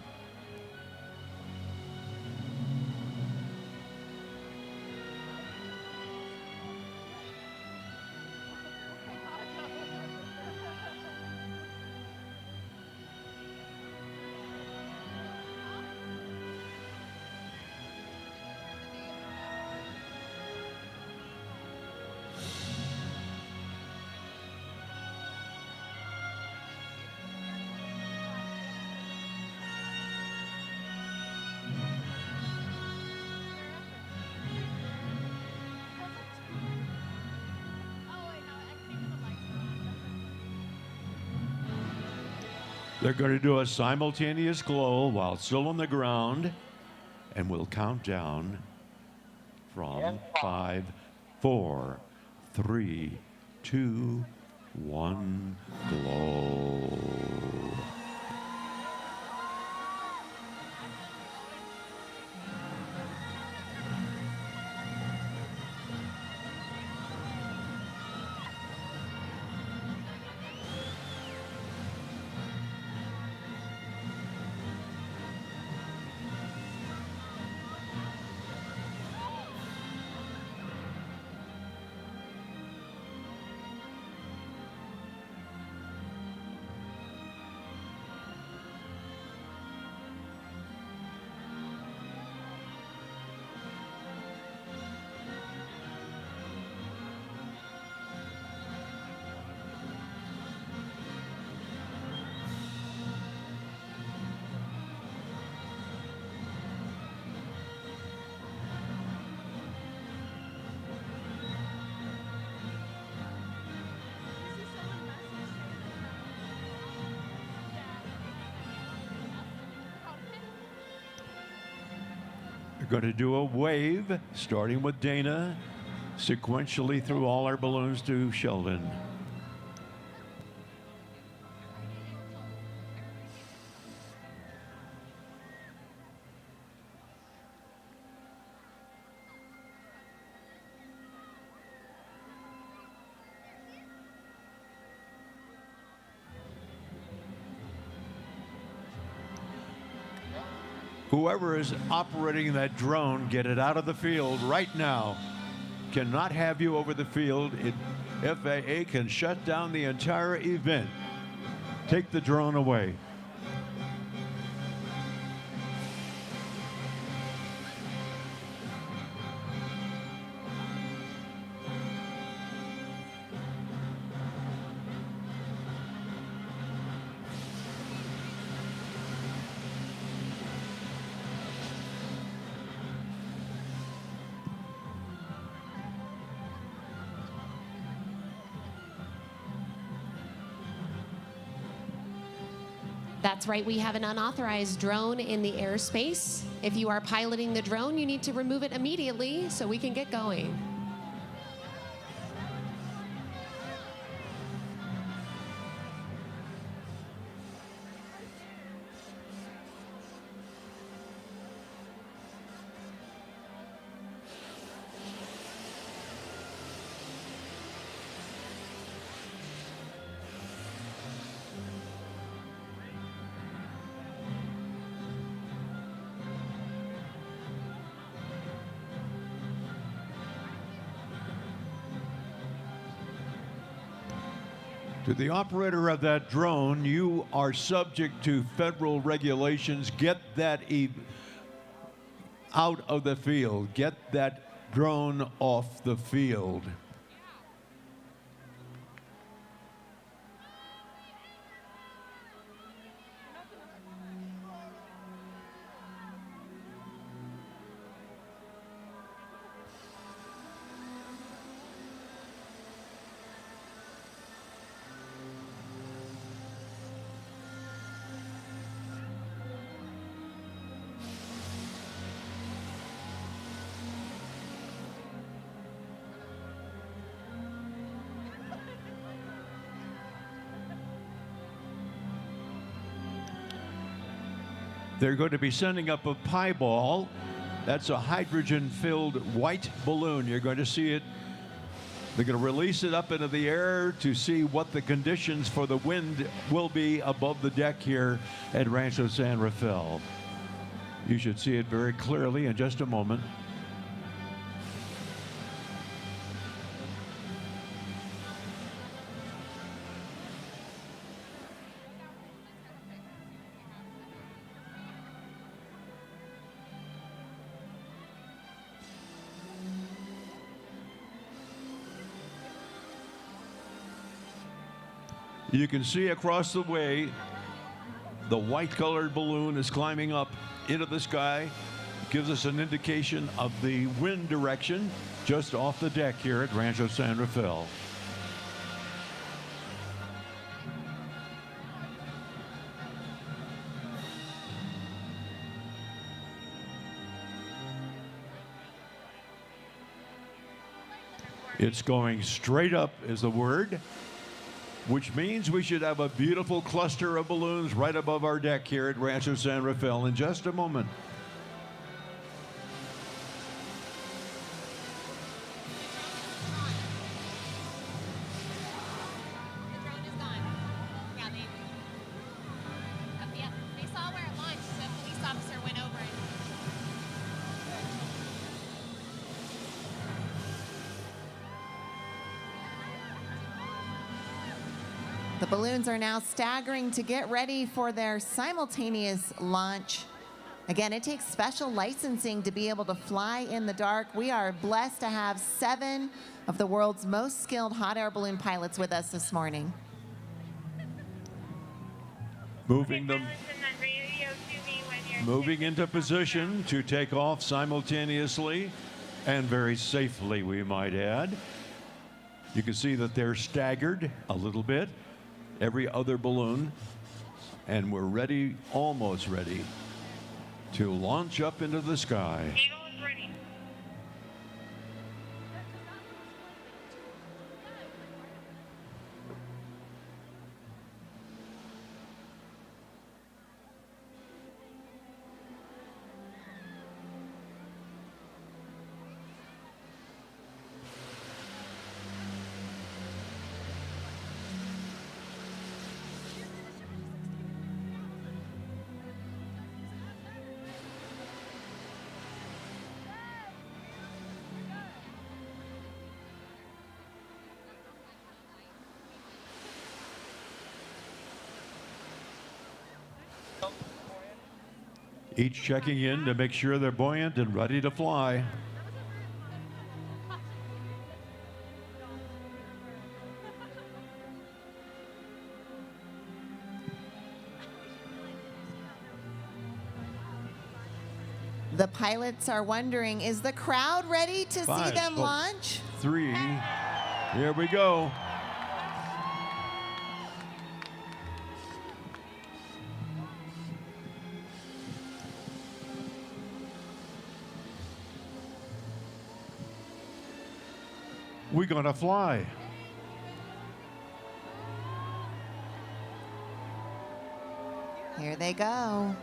Speaker 3: They're going to do a simultaneous glow while still on the ground, and we'll count down from 5, 4, 3, 2, 1, glow. We're going to do a wave, starting with Dana, sequentially through all our balloons to Sheldon. Whoever is operating that drone, get it out of the field right now. Cannot have you over the field. FAA can shut down the entire event. Take the drone away.
Speaker 1: That's right, we have an unauthorized drone in the airspace. If you are piloting the drone, you need to remove it immediately so we can get going.
Speaker 3: To the operator of that drone, you are subject to federal regulations. Get that out of the field. Get that drone off the field. They're going to be sending up a pie ball. That's a hydrogen-filled white balloon. You're going to see it. They're going to release it up into the air to see what the conditions for the wind will be above the deck here at Rancho San Rafael. You should see it very clearly in just a moment. You can see across the way, the white-colored balloon is climbing up into the sky. Gives us an indication of the wind direction just off the deck here at Rancho San Rafael. It's going straight up is the word, which means we should have a beautiful cluster of balloons right above our deck here at Rancho San Rafael in just a moment.
Speaker 1: The drone is gone. Yeah, they saw where it launched, so a police officer went over it.
Speaker 2: The balloons are now staggering to get ready for their simultaneous launch. Again, it takes special licensing to be able to fly in the dark. We are blessed to have 7 of the world's most skilled hot air balloon pilots with us this morning.
Speaker 3: Moving them, moving into position to take off simultaneously and very safely, we might add. You can see that they're staggered a little bit, every other balloon, and we're ready, almost ready, to launch up into the sky.
Speaker 5: Eagle is ready.
Speaker 3: Each checking in to make sure they're buoyant and ready to fly.
Speaker 2: The pilots are wondering, is the crowd ready to see
Speaker 3: 5,
Speaker 2: them
Speaker 3: 4,
Speaker 2: launch?
Speaker 3: 3, here we go. We're gonna fly.
Speaker 2: Here they go.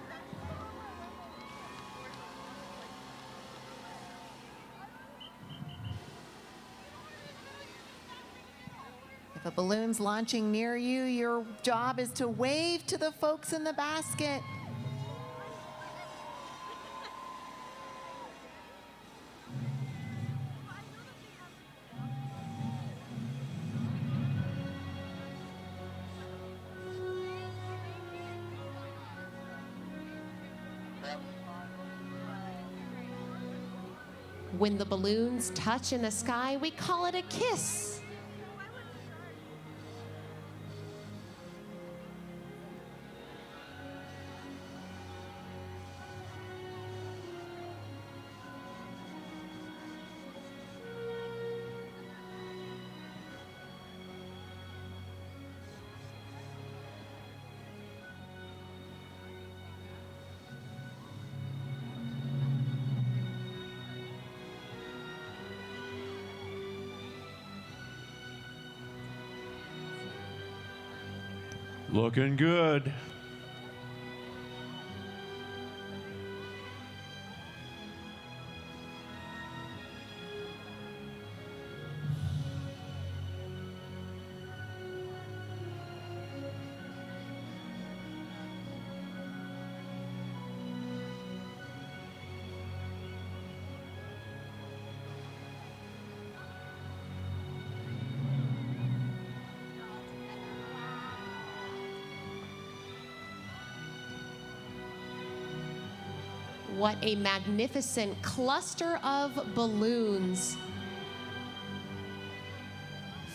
Speaker 2: If a balloon's launching near you, your job is to wave to the folks in the basket.
Speaker 1: When the balloons touch in the sky, we call it a kiss.
Speaker 3: Looking good.
Speaker 1: What a magnificent cluster of balloons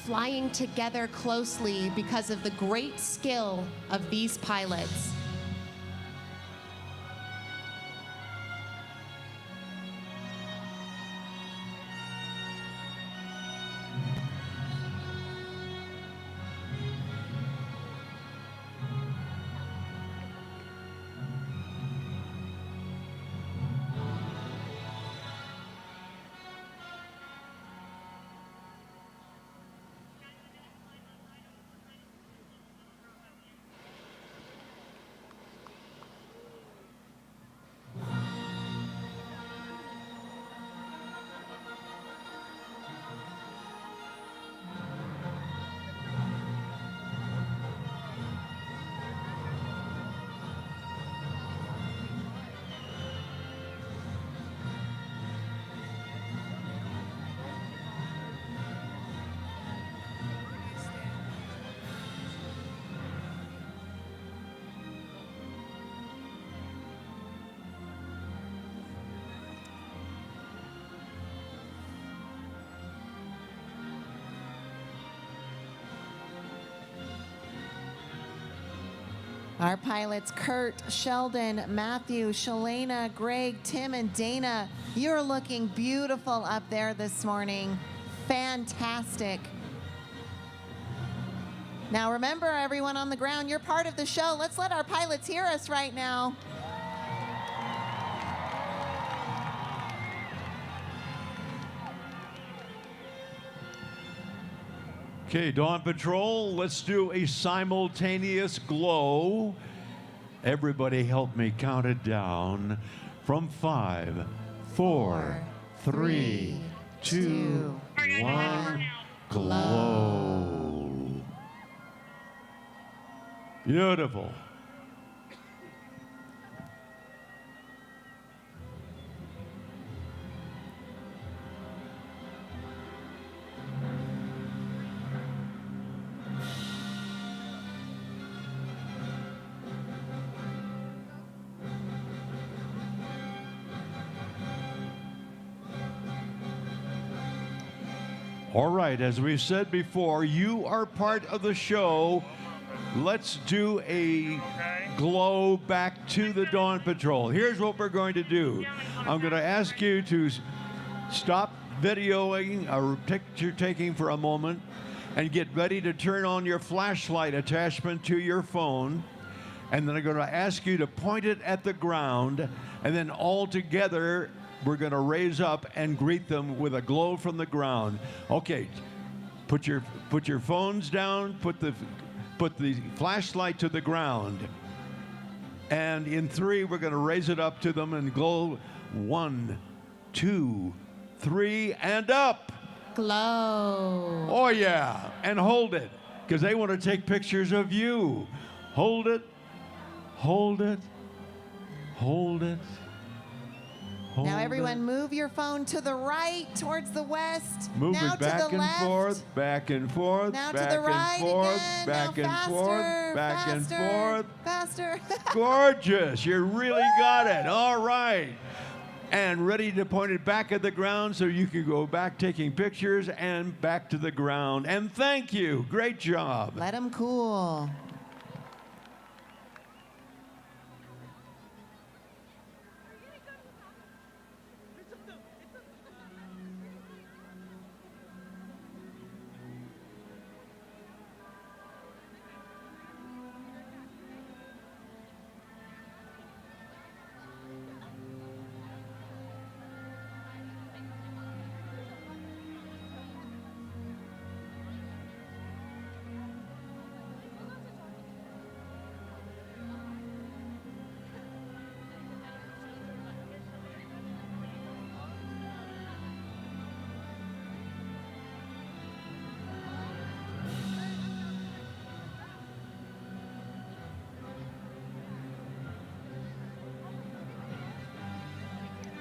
Speaker 1: flying together closely because of the great skill of these pilots.
Speaker 2: Our pilots, Kurt, Sheldon, Matthew, Shalana, Greg, Tim, and Dana, you're looking beautiful up there this morning. Fantastic. Now remember, everyone on the ground, you're part of the show. Let's let our pilots hear us right now.
Speaker 3: Okay, Dawn Patrol, let's do a simultaneous glow. Everybody help me count it down from 5, 4, 3, 2, 1, glow. Beautiful. All right, as we've said before, you are part of the show. Let's do a glow back to the Dawn Patrol. Here's what we're going to do. I'm going to ask you to stop videoing or picture taking for a moment and get ready to turn on your flashlight attachment to your phone. And then I'm going to ask you to point it at the ground, and then all together we're going to raise up and greet them with a glow from the ground. Okay, put your phones down, put the flashlight to the ground. And in 3, we're going to raise it up to them and glow. 1, 2, 3, and up.
Speaker 2: Glow.
Speaker 3: Oh yeah, and hold it, because they want to take pictures of you. Hold it, hold it, hold it.
Speaker 2: Now everyone move your phone to the right, towards the west.
Speaker 3: Move
Speaker 2: now
Speaker 3: it back
Speaker 2: to the
Speaker 3: and
Speaker 2: left.
Speaker 3: forth, back and forth,
Speaker 2: Now
Speaker 3: back
Speaker 2: to the right
Speaker 3: and forth,
Speaker 2: again.
Speaker 3: back
Speaker 2: now
Speaker 3: and
Speaker 2: faster,
Speaker 3: forth, back
Speaker 2: faster,
Speaker 3: and forth.
Speaker 2: Faster.
Speaker 3: Gorgeous, you really got it. All right. And ready to point it back at the ground so you can go back taking pictures and back to the ground. And thank you. Great job.
Speaker 2: Let them cool.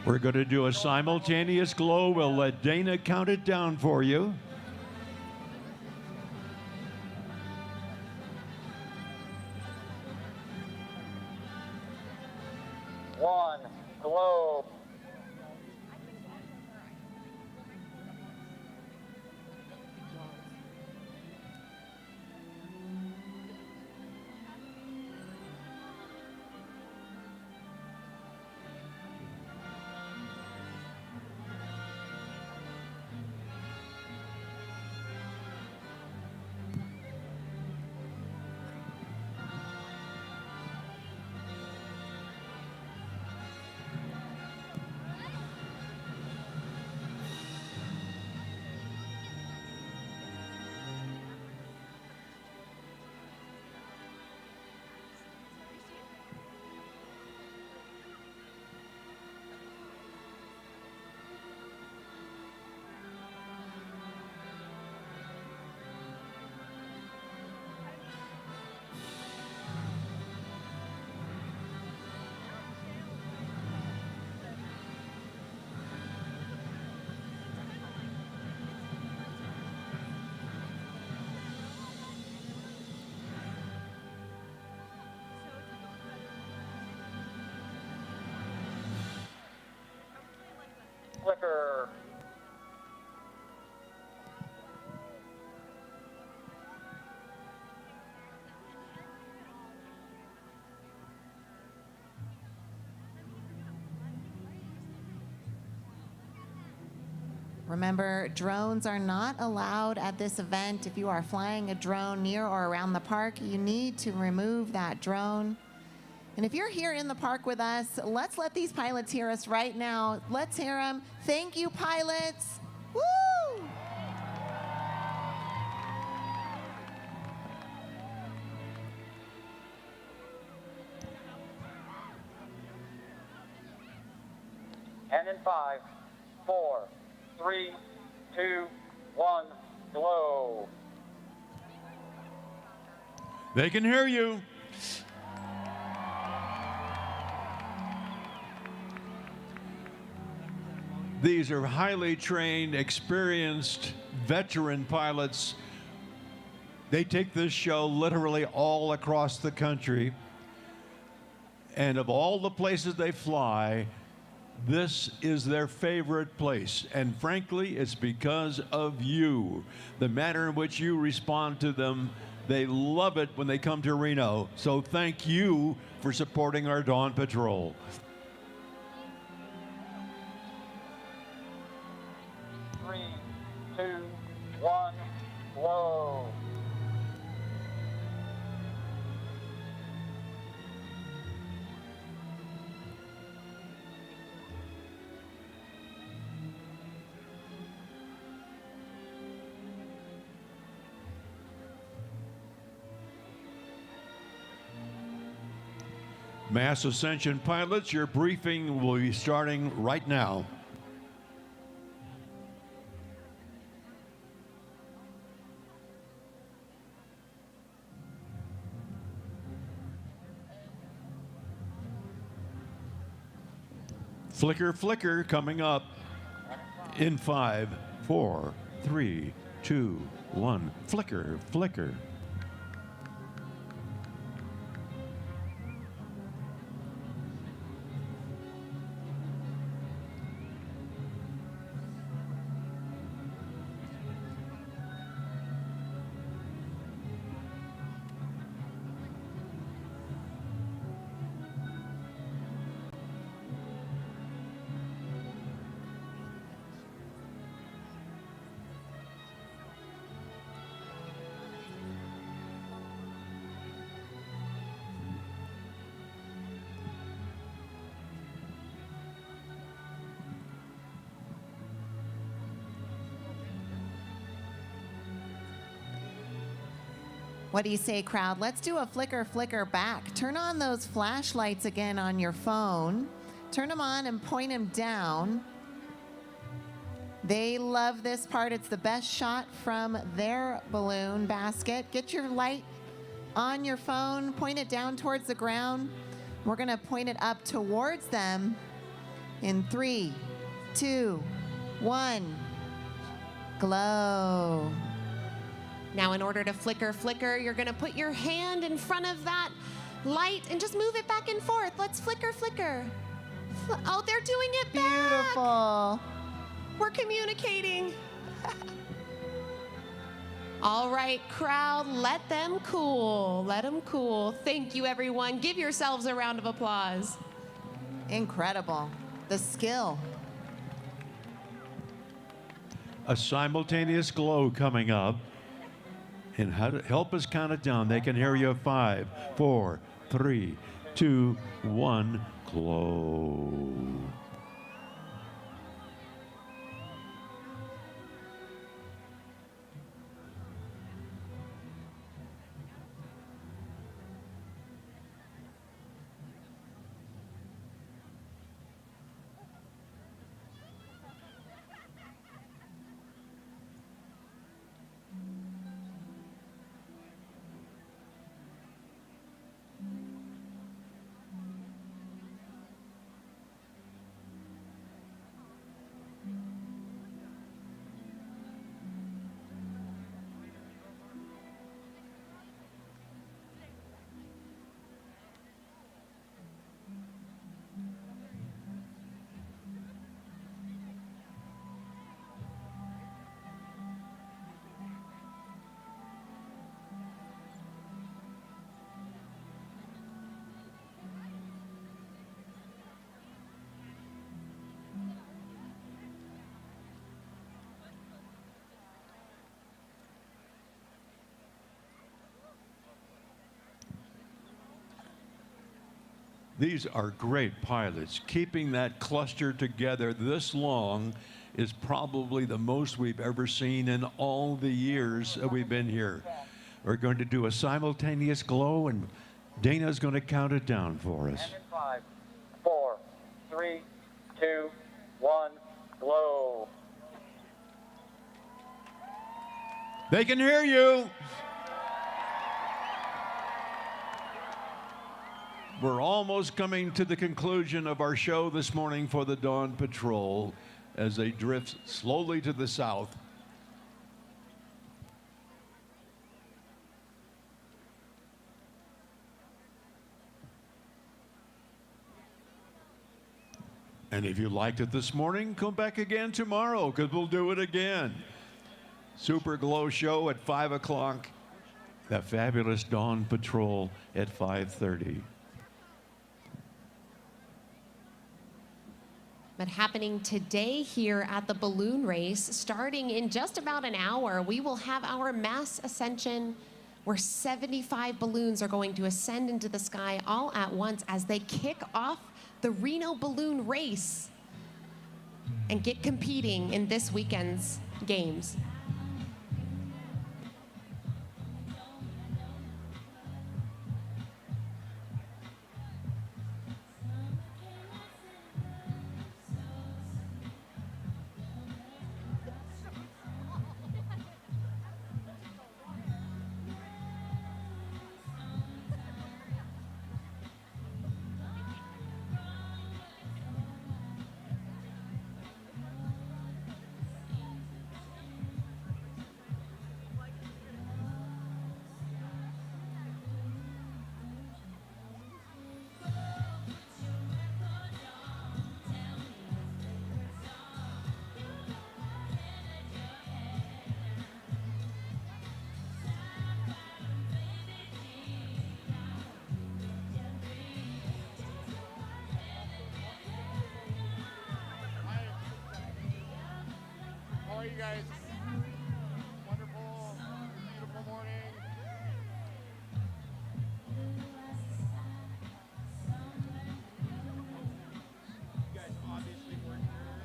Speaker 3: We're going to do a simultaneous glow. We'll let Dana count it down for you.
Speaker 6: 1, glow. flicker.
Speaker 2: Remember, drones are not allowed at this event. If you are flying a drone near or around the park, you need to remove that drone. And if you're here in the park with us, let's let these pilots hear us right now. Let's hear them. Thank you, pilots. Woo!
Speaker 6: And in 5, 4, 3, 2, 1, blow.
Speaker 3: They can hear you. These are highly trained, experienced, veteran pilots. They take this show literally all across the country. And of all the places they fly, this is their favorite place. And frankly, it's because of you. The manner in which you respond to them, they love it when they come to Reno. So thank you for supporting our Dawn Patrol.
Speaker 6: 3, 2, 1, blow.
Speaker 3: Mass Ascension pilots, your briefing will be starting right now. Flicker, flicker coming up in 5, 4, 3, 2, 1. Flicker, flicker.
Speaker 2: What do you say, crowd? Let's do a flicker, flicker back. Turn on those flashlights again on your phone. Turn them on and point them down. They love this part. It's the best shot from their balloon basket. Get your light on your phone, point it down towards the ground. We're gonna point it up towards them in 3, 2, 1. Glow.
Speaker 1: Now, in order to flicker, flicker, you're gonna put your hand in front of that light and just move it back and forth. Let's flicker, flicker. Oh, they're doing it back.
Speaker 2: Beautiful.
Speaker 1: We're communicating. All right, crowd, let them cool. Let them cool. Thank you, everyone. Give yourselves a round of applause.
Speaker 2: Incredible. The skill.
Speaker 3: A simultaneous glow coming up. And how to help us count it down. They can hear you. 5, 4, 3, 2, 1. Glow. These are great pilots. Keeping that cluster together this long is probably the most we've ever seen in all the years that we've been here. We're going to do a simultaneous glow, and Dana's going to count it down for us.
Speaker 6: And in 5, 4, 3, 2, 1, glow.
Speaker 3: They can hear you. We're almost coming to the conclusion of our show this morning for the Dawn Patrol as they drift slowly to the south. And if you liked it this morning, come back again tomorrow, because we'll do it again. Super Glow Show at 5 o'clock. The fabulous Dawn Patrol at 5:30.
Speaker 1: But happening today here at the balloon race, starting in just about an hour, we will have our mass ascension where 75 balloons are going to ascend into the sky all at once as they kick off the Reno Balloon Race and get competing in this weekend's games.
Speaker 4: How are you guys? Wonderful, beautiful morning. You guys obviously work here.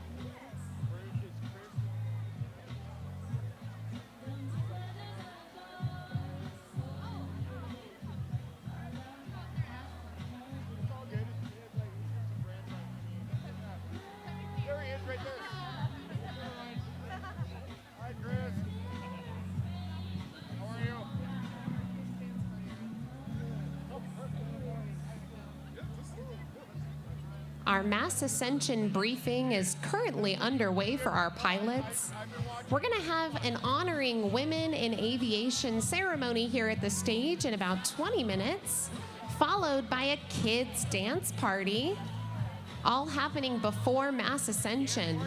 Speaker 4: Bruce is Chris. It's all good. It's like some brand new. There he is right there. Hi, Chris. How are you?
Speaker 1: Our mass ascension briefing is currently underway for our pilots. We're going to have an honoring women in aviation ceremony here at the stage in about 20 minutes, followed by a kids dance party, all happening before mass ascension.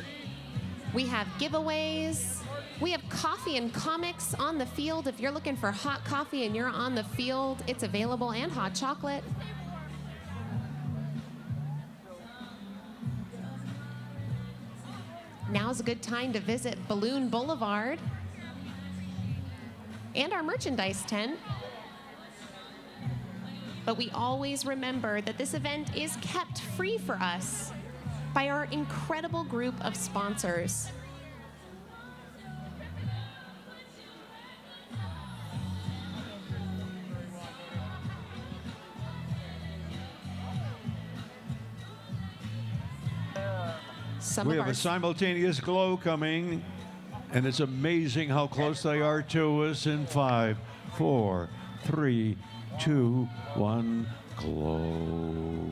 Speaker 1: We have giveaways. We have coffee and comics on the field. If you're looking for hot coffee and you're on the field, it's available, and hot chocolate. Now's a good time to visit Balloon Boulevard and our merchandise tent. But we always remember that this event is kept free for us by our incredible group of sponsors.
Speaker 3: We have a simultaneous glow coming, and it's amazing how close they are to us in 5, 4, 3, 2, 1, glow.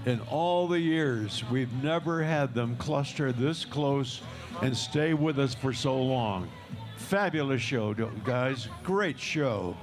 Speaker 3: In all the years, we've never had them cluster this close and stay with us for so long. Fabulous show, guys. Great show.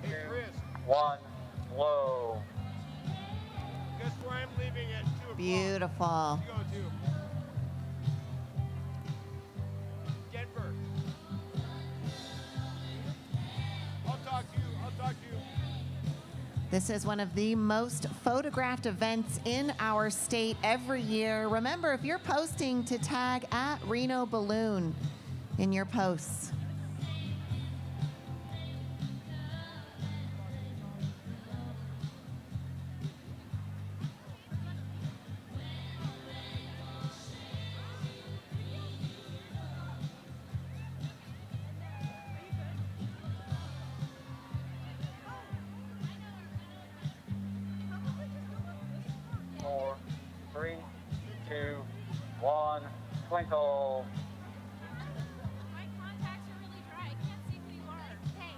Speaker 6: 2,
Speaker 4: Hey, Chris,
Speaker 6: 1, blow.
Speaker 4: guess where I'm leaving at 2 o'clock?
Speaker 2: Beautiful.
Speaker 4: You go to Denver. I'll talk to you.
Speaker 2: This is one of the most photographed events in our state every year. Remember, if you're posting, to tag at Reno Balloon in your posts.
Speaker 6: Four, 3, 2, 1, twinkle.
Speaker 5: My contacts are really dry. I can't see who you are. Hey.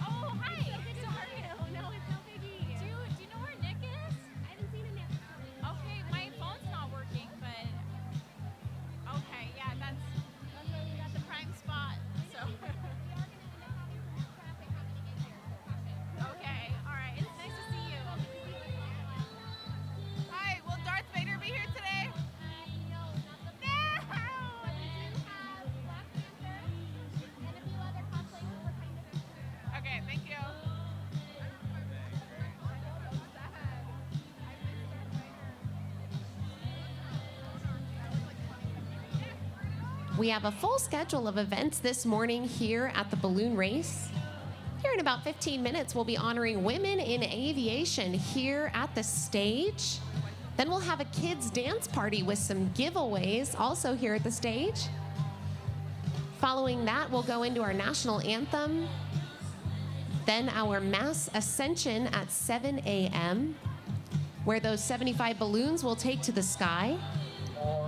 Speaker 5: Oh, hi. Sorry. No, it's no biggie. Do you know where Nick is? I haven't seen him yet. Okay, my phone's not working, but okay, yeah, that's where we got the prime spot. So okay, all right. It's nice to see you. Hi, will Darth Vader be here today? No, not the. No. We do have Black Panther and a few other cosplays we're kind of. Okay, thank you.
Speaker 1: We have a full schedule of events this morning here at the balloon race. Here in about 15 minutes, we'll be honoring women in aviation here at the stage. Then we'll have a kids' dance party with some giveaways also here at the stage. Following that, we'll go into our national anthem. Then our mass ascension at 7 a.m., where those 75 balloons will take to the sky.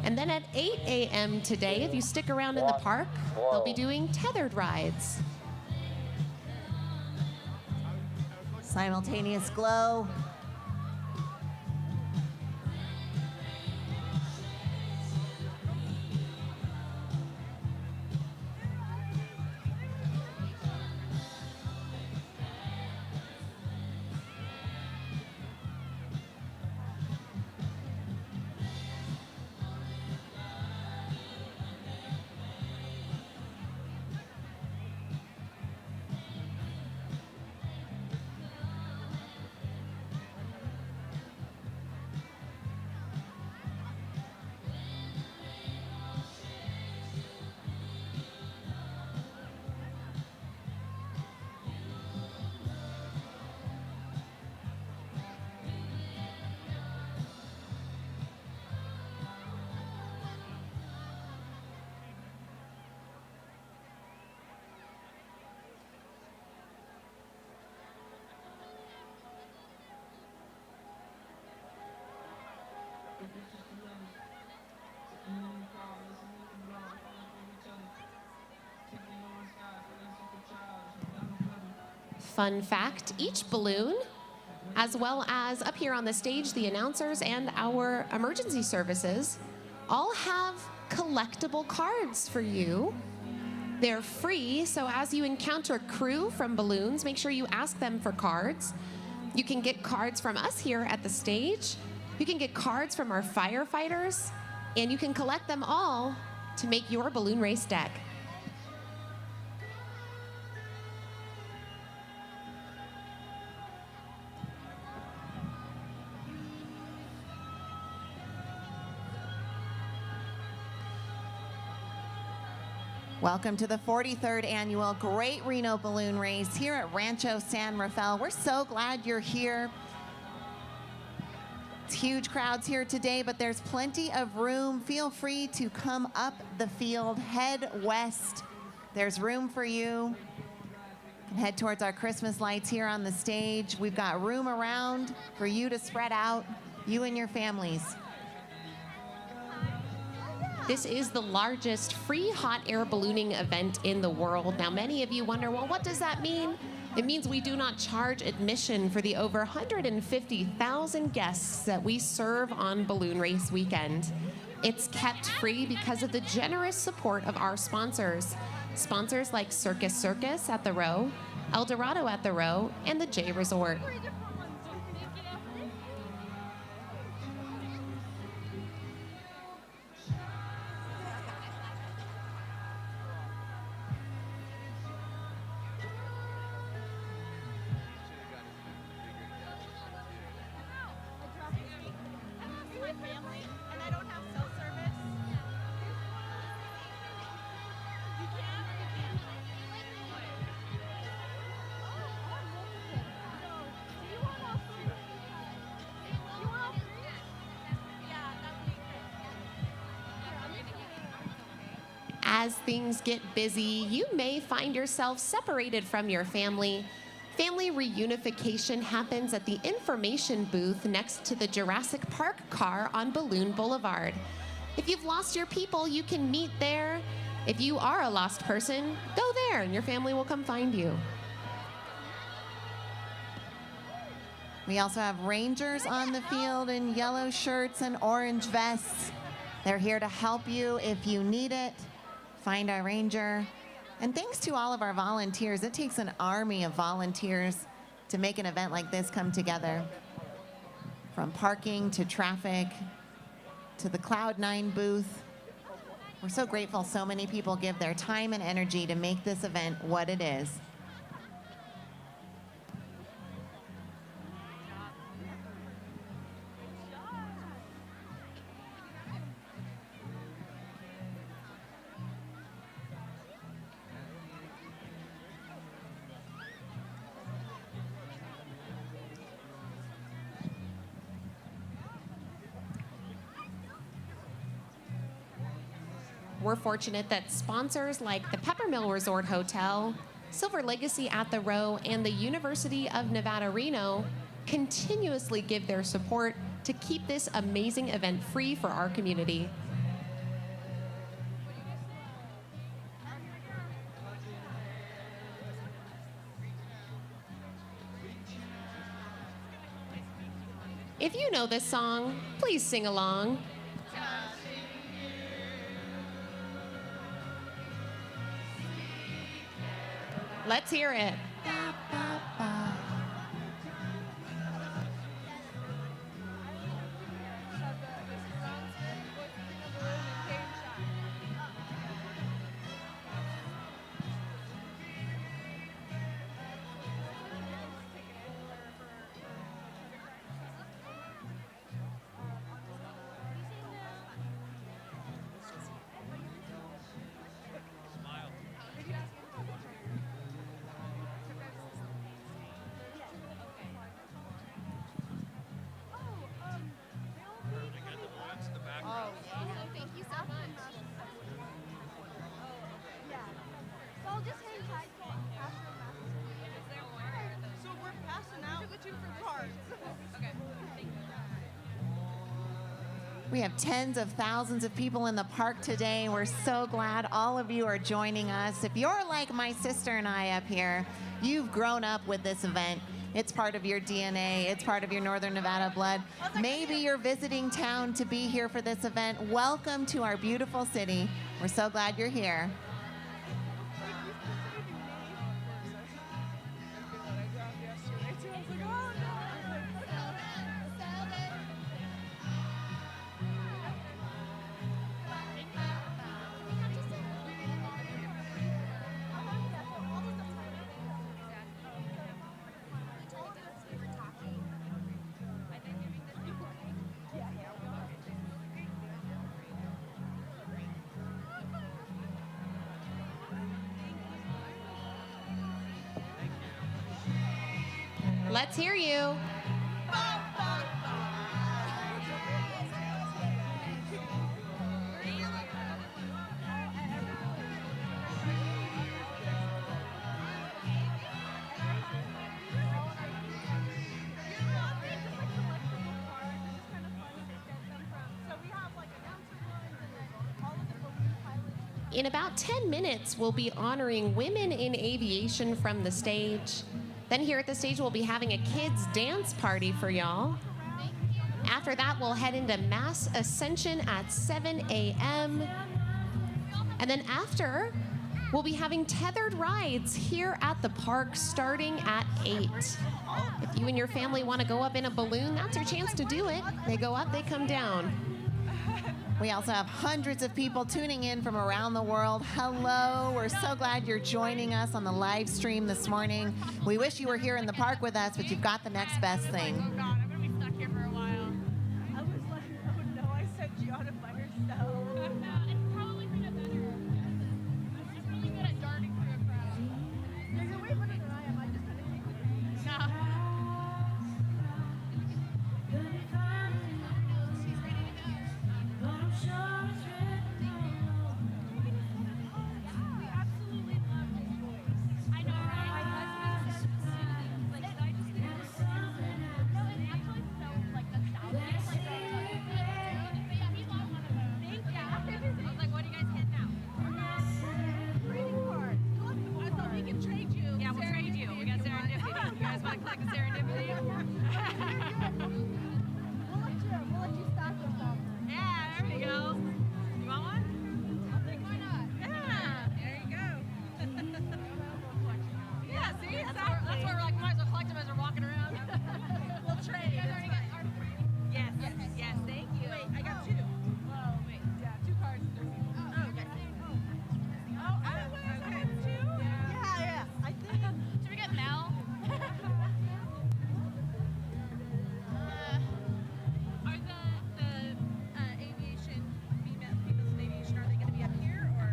Speaker 1: And then at 8 a.m. today, if you stick around in the park, they'll be doing tethered rides.
Speaker 2: Simultaneous glow.
Speaker 1: Fun fact, each balloon, as well as up here on the stage, the announcers and our emergency services, all have collectible cards for you. They're free, so as you encounter crew from balloons, make sure you ask them for cards. You can get cards from us here at the stage. You can get cards from our firefighters, and you can collect them all to make your balloon race deck.
Speaker 2: Welcome to the 43rd annual Great Reno Balloon Race here at Rancho San Rafael. We're so glad you're here. It's huge crowds here today, but there's plenty of room. Feel free to come up the field, head west. There's room for you. And head towards our Christmas lights here on the stage. We've got room around for you to spread out, you and your families.
Speaker 1: This is the largest free hot air ballooning event in the world. Now, many of you wonder, well, what does that mean? It means we do not charge admission for the over 150,000 guests that we serve on Balloon Race weekend. It's kept free because of the generous support of our sponsors. Sponsors like Circus Circus at the Row, El Dorado at the Row, and the J Resort. As things get busy, you may find yourself separated from your family. Family reunification happens at the information booth next to the Jurassic Park car on Balloon Boulevard. If you've lost your people, you can meet there. If you are a lost person, go there and your family will come find you.
Speaker 2: We also have rangers on the field in yellow shirts and orange vests. They're here to help you if you need it. Find our ranger. And thanks to all of our volunteers, it takes an army of volunteers to make an event like this come together. From parking to traffic to the Cloud9 booth. We're so grateful so many people give their time and energy to make this event what it is.
Speaker 1: We're fortunate that sponsors like the Peppermill Resort Hotel, Silver Legacy at the Row, and the University of Nevada, Reno continuously give their support to keep this amazing event free for our community. If you know this song, please sing along. Let's hear it.
Speaker 2: We have tens of thousands of people in the park today. We're so glad all of you are joining us. If you're like my sister and I up here, you've grown up with this event. It's part of your DNA. It's part of your Northern Nevada blood. Maybe you're visiting town to be here for this event. Welcome to our beautiful city. We're so glad you're here.
Speaker 1: Let's hear you. In about 10 minutes, we'll be honoring women in aviation from the stage. Then here at the stage, we'll be having a kids' dance party for y'all. After that, we'll head into Mass Ascension at 7 a.m. And then after, We'll be having tethered rides here at the park starting at 8. If you and your family want to go up in a balloon, that's your chance to do it. They go up, they come down.
Speaker 2: We also have hundreds of people tuning in from around the world. Hello, we're so glad you're joining us on the live stream this morning. We wish you were here in the park with us, but you've got the next best thing.
Speaker 5: Oh God, I'm gonna be stuck here for a while. I was like, oh no, I sent Gianna by herself. It's probably kind of better. She's really good at darting through a crowd. Yeah, you're way better than I am. I just kind of hate with you. No. She's ready to go. We absolutely love his voice. I know, right? My husband says the same thing. Like, I just think it's so no, it's actually so like nostalgic. Like, yeah, he's on one of those. Thank you. I was like, what do you guys hit now? Trading cards. Look, I thought we could trade you. Yeah, we'll trade you. We got serendipity. You guys want to collect the serendipity? We'll let you stock us off. Yeah, there we go. You want one? I'll take why not? Yeah. There you go. Yeah, see? That's where we're like, might as well collect them as we're walking around. We'll trade. You guys already got cards? Yes. Yes, thank you. Wait, I got 2. Whoa, wait. Yeah, 2 cards. Oh, okay. Oh, wait, okay. 2? Yeah. I think. Should we get Mel? Are the aviation females in aviation, are they going to be up here or?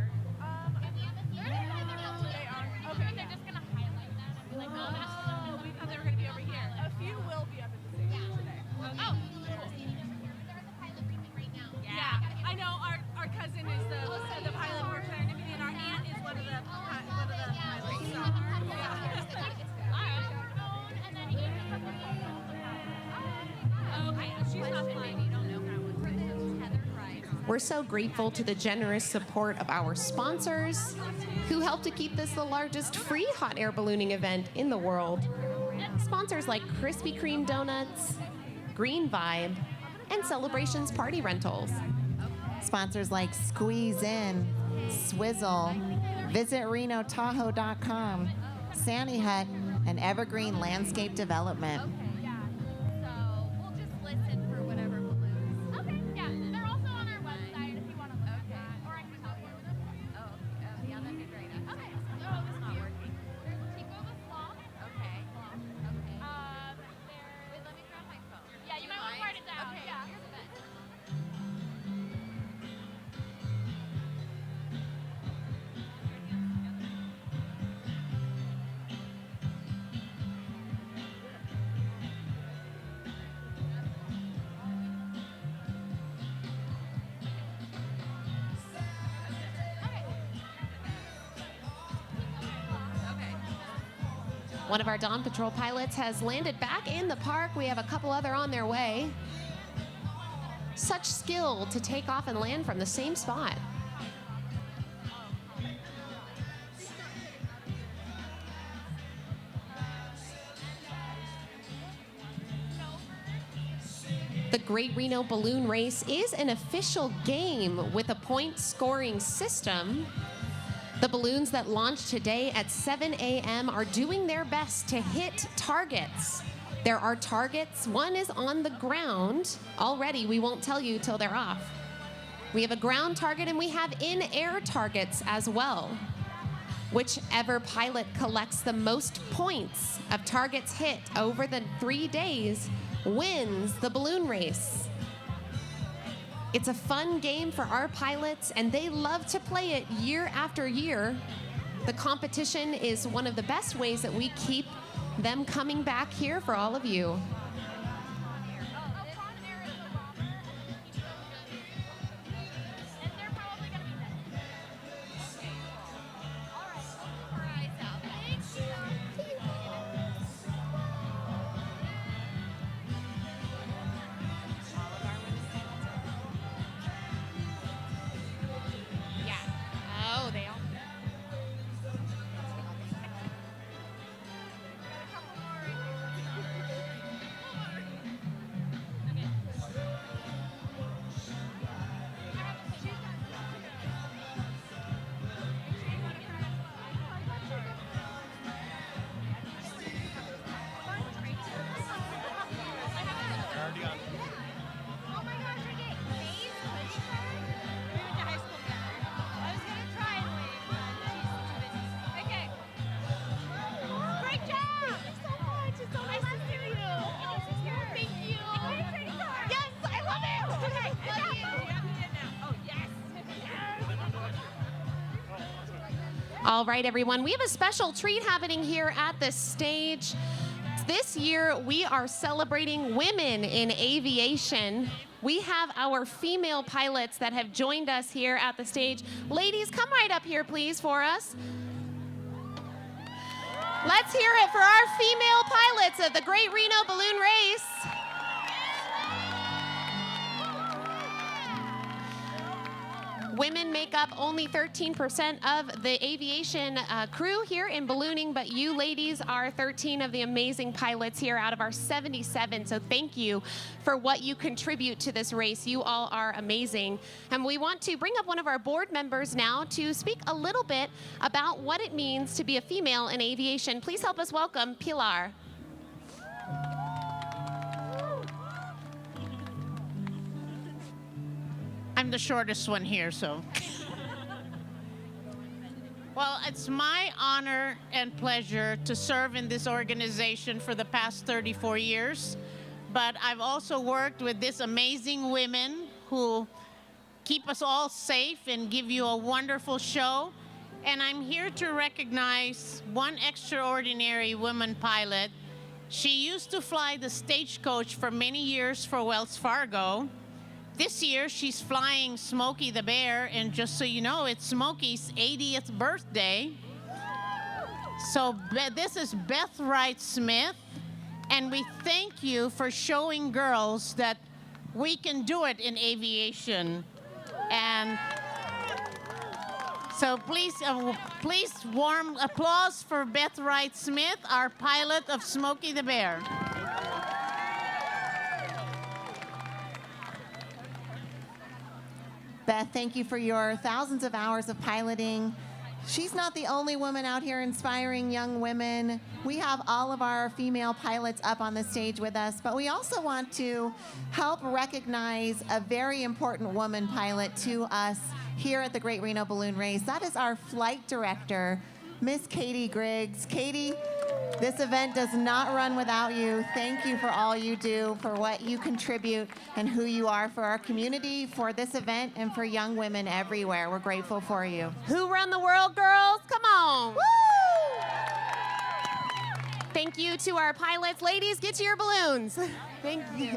Speaker 5: They are. Okay. They're just going to highlight that and be like, oh, that's so. We thought they were going to be over here. A few will be up at the station today. Oh, cool. They're at the pilot briefing right now. Yeah. I know our cousin is the pilot for Serendipity, and our aunt is one of the pilots. So, okay, she's not flying. You don't know how it's tethered right.
Speaker 1: We're so grateful to the generous support of our sponsors who help to keep this the largest free hot air ballooning event in the world. Sponsors like Krispy Kreme Donuts, Green Vibe, and Celebrations Party Rentals.
Speaker 2: Sponsors like Squeeze In, Swizzle, visit RenoTahoe.com, Sandy Hut, and Evergreen Landscape Development.
Speaker 5: Okay, yeah. So we'll just listen for whatever balloons. Okay, yeah. They're also on our website if you want to look at that. Or I can help you with them. Oh, yeah, that'd be great. Okay. Oh, it's not working. There's Tico the Sloth. Okay. Okay. Wait, let me grab my phone. Yeah, you might want to write it down. Okay, yeah. Here's a bit.
Speaker 1: One of our Dawn Patrol pilots has landed back in the park. We have a couple other on their way. Such skill to take off and land from the same spot. The Great Reno Balloon Race is an official game with a point scoring system. The balloons that launched today at 7 a.m. are doing their best to hit targets. There are targets. One is on the ground already. We won't tell you till they're off. We have a ground target and we have in-air targets as well. Whichever pilot collects the most points of targets hit over the 3 days wins the balloon race. It's a fun game for our pilots, and they love to play it year after year. The competition is one of the best ways that we keep them coming back here for all of you. All right, everyone, we have a special treat happening here at the stage. This year, we are celebrating women in aviation. We have our female pilots that have joined us here at the stage. Ladies, come right up here, please, for us. Let's hear it for our female pilots of the Great Reno Balloon Race. Women make up only 13% of the aviation crew here in ballooning, but you ladies are 13 of the amazing pilots here out of our 77. So thank you for what you contribute to this race. You all are amazing. And we want to bring up one of our board members now to speak a little bit about what it means to be a female in aviation. Please help us welcome Pilar.
Speaker 7: I'm the shortest one here, so. Well, it's my honor and pleasure to serve in this organization for the past 34 years. But I've also worked with these amazing women who keep us all safe and give you a wonderful show. And I'm here to recognize one extraordinary woman pilot. She used to fly the stagecoach for many years for Wells Fargo. This year, she's flying Smokey the Bear, and just so you know, it's Smokey's 80th birthday. So this is Beth Wright Smith, and we thank you for showing girls that we can do it in aviation. And so please warm applause for Beth Wright Smith, our pilot of Smokey the Bear.
Speaker 2: Beth, thank you for your thousands of hours of piloting. She's not the only woman out here inspiring young women. We have all of our female pilots up on the stage with us, but we also want to help recognize a very important woman pilot to us here at the Great Reno Balloon Race. That is our flight director, Miss Katie Griggs. Katie, this event does not run without you. Thank you for all you do, for what you contribute, and who you are for our community, for this event, and for young women everywhere. We're grateful for you.
Speaker 1: Who run the world, girls? Come on. Woo! Thank you to our pilots. Ladies, get to your balloons. Thank you.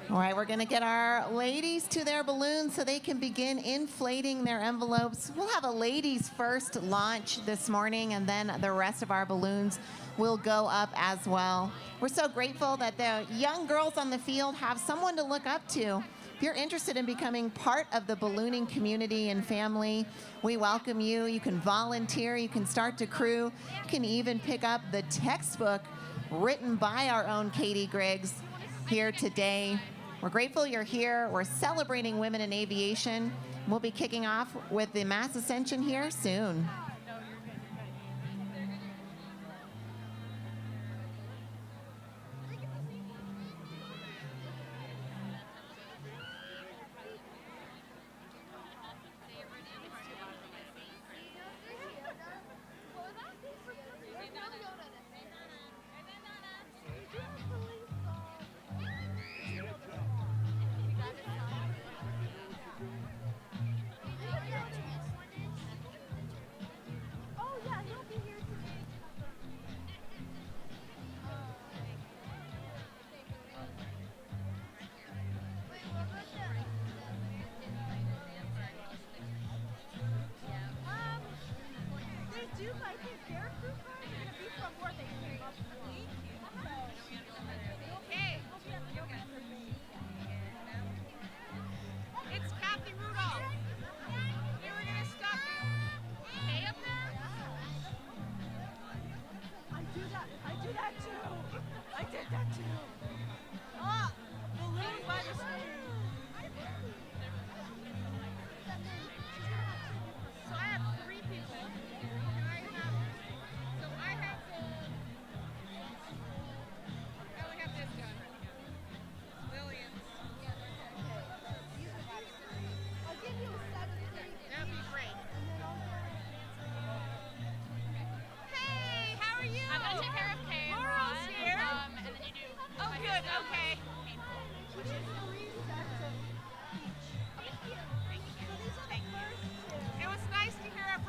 Speaker 2: All right, we're gonna get our ladies to their balloons so they can begin inflating their envelopes. We'll have a ladies first launch this morning, and then the rest of our balloons will go up as well. We're so grateful that the young girls on the field have someone to look up to. If you're interested in becoming part of the ballooning community and family, we welcome you. You can volunteer, you can start to crew, you can even pick up the textbook written by our own Katie Griggs here today. We're grateful you're here. We're celebrating women in aviation. We'll be kicking off with the mass ascension here soon.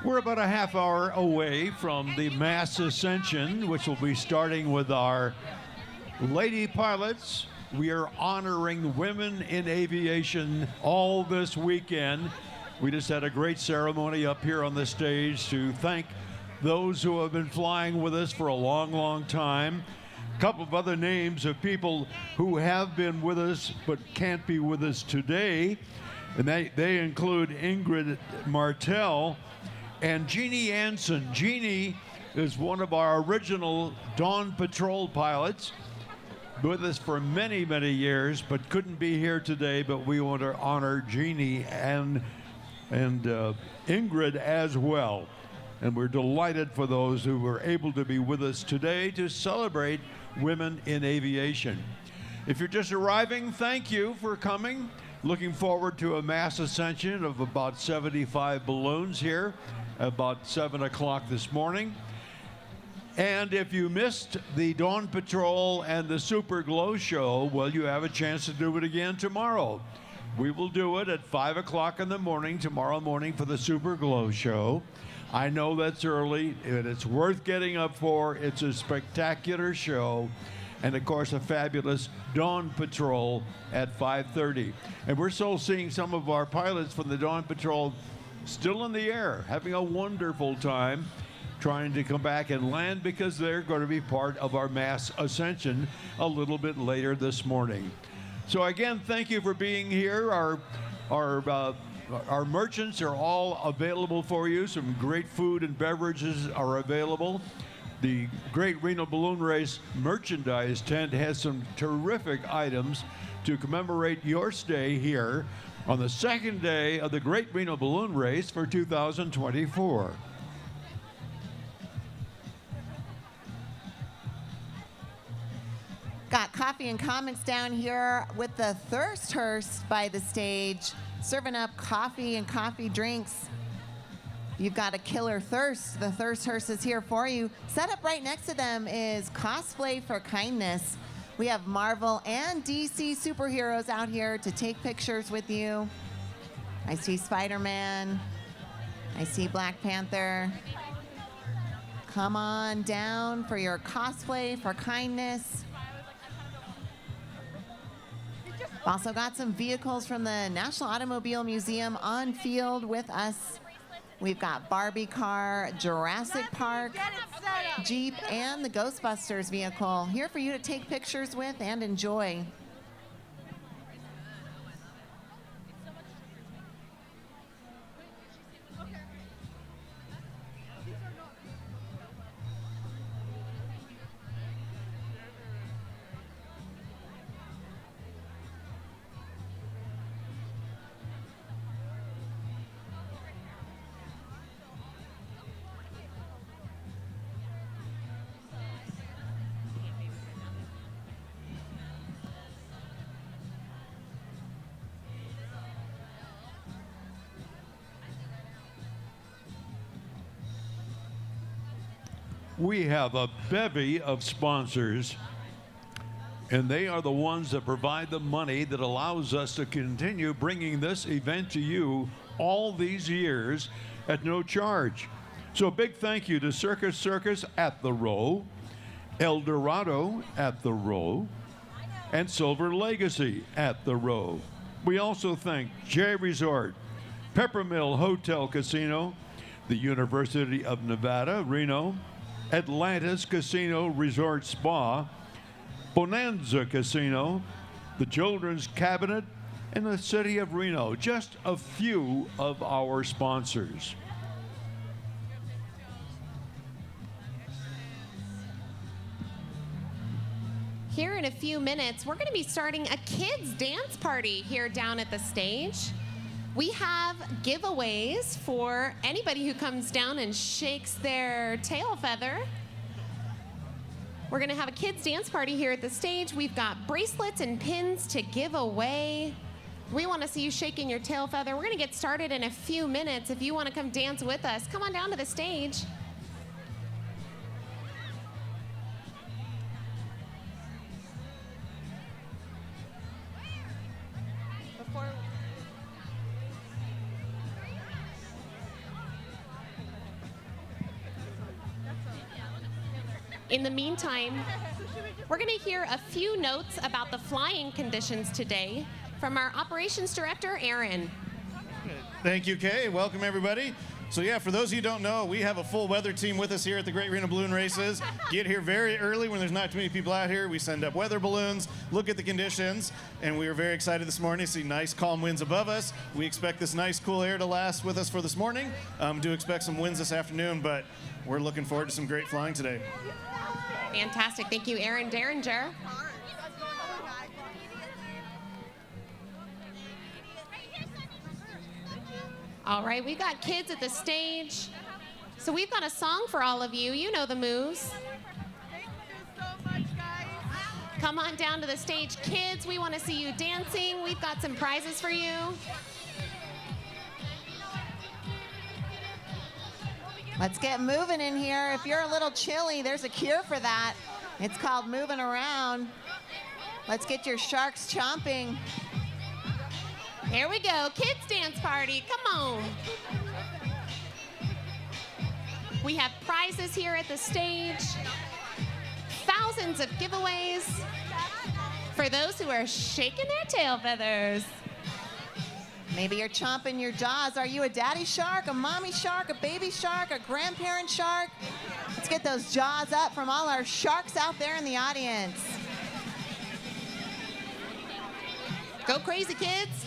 Speaker 3: We're about a half hour away from the mass ascension, which will be starting with our lady pilots. We are honoring women in aviation all this weekend. We just had a great ceremony up here on the stage to thank those who have been flying with us for a long, long time. A couple of other names of people who have been with us but can't be with us today. And they include Ingrid Martell and Jeannie Anson. Jeannie is one of our original Dawn Patrol pilots, with us for many, many years, but couldn't be here today. But we want to honor Jeannie and Ingrid as well. And we're delighted for those who were able to be with us today to celebrate women in aviation. If you're just arriving, thank you for coming. Looking forward to a mass ascension of about 75 balloons here about 7 o'clock this morning. And if you missed the Dawn Patrol and the Super Glow Show, well, you have a chance to do it again tomorrow. We will do it at 5 o'clock in the morning tomorrow morning for the Super Glow Show. I know that's early, and it's worth getting up for. It's a spectacular show. And of course, a fabulous Dawn Patrol at 5:30. And we're still seeing some of our pilots from the Dawn Patrol still in the air, having a wonderful time, trying to come back and land because they're going to be part of our mass ascension a little bit later this morning. So again, thank you for being here. Our merchants are all available for you. Some great food and beverages are available. The Great Reno Balloon Race merchandise tent has some terrific items to commemorate your stay here on the second day of the Great Reno Balloon Race for 2024.
Speaker 2: Got coffee and comics down here with the Thirst Hearse by the stage, serving up coffee and coffee drinks. You've got a killer thirst. The Thirst Hearse is here for you. Set up right next to them is Cosplay for Kindness. We have Marvel and DC superheroes out here to take pictures with you. I see Spider-Man. I see Black Panther. Come on down for your Cosplay for Kindness. Also got some vehicles from the National Automobile Museum on field with us. We've got Barbie car, Jurassic Park, Jeep, and the Ghostbusters vehicle here for you to take pictures with and enjoy.
Speaker 3: We have a bevy of sponsors, and they are the ones that provide the money that allows us to continue bringing this event to you all these years at no charge. So a big thank you to Circus Circus at the Row, El Dorado at the Row, and Silver Legacy at the Row. We also thank J Resort, Peppermill Hotel Casino, the University of Nevada, Reno, Atlantis Casino Resort Spa, Bonanza Casino, the Children's Cabinet, and the City of Reno. Just a few of our sponsors.
Speaker 1: Here in a few minutes, we're going to be starting a kids' dance party here down at the stage. We have giveaways for anybody who comes down and shakes their tail feather. We're going to have a kids' dance party here at the stage. We've got bracelets and pins to give away. We want to see you shaking your tail feather. We're going to get started in a few minutes. If you want to come dance with us, come on down to the stage. In the meantime, we're going to hear a few notes about the flying conditions today from our operations director, Aaron.
Speaker 8: Thank you, Kay. Welcome, everybody. So yeah, for those of you who don't know, we have a full weather team with us here at the Great Reno Balloon Races. Get here very early when there's not too many people out here. We send up weather balloons, look at the conditions, and we are very excited this morning to see nice calm winds above us. We expect this nice cool air to last with us for this morning. Do expect some winds this afternoon, but we're looking forward to some great flying today.
Speaker 1: Fantastic. Thank you, Aaron Derringer. All right, we've got kids at the stage. So we've got a song for all of you. You know the moves.
Speaker 9: Thank you so much, guys.
Speaker 1: Come on down to the stage. Kids, we want to see you dancing. We've got some prizes for you.
Speaker 2: Let's get moving in here. If you're a little chilly, there's a cure for that. It's called moving around. Let's get your sharks chomping.
Speaker 1: Here we go, kids dance party, come on. We have prizes here at the stage. Thousands of giveaways for those who are shaking their tail feathers.
Speaker 2: Maybe you're chomping your jaws. Are you a daddy shark, a mommy shark, a baby shark, a grandparent shark? Let's get those jaws up from all our sharks out there in the audience.
Speaker 1: Go crazy, kids.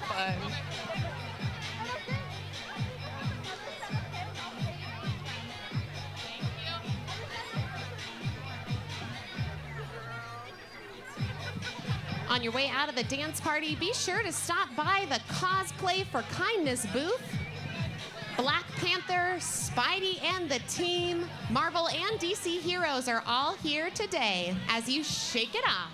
Speaker 1: Fun. On your way out of the dance party, be sure to stop by the Cosplay for Kindness booth. Black Panther, Spidey and the team, Marvel and DC heroes are all here today as you shake it off.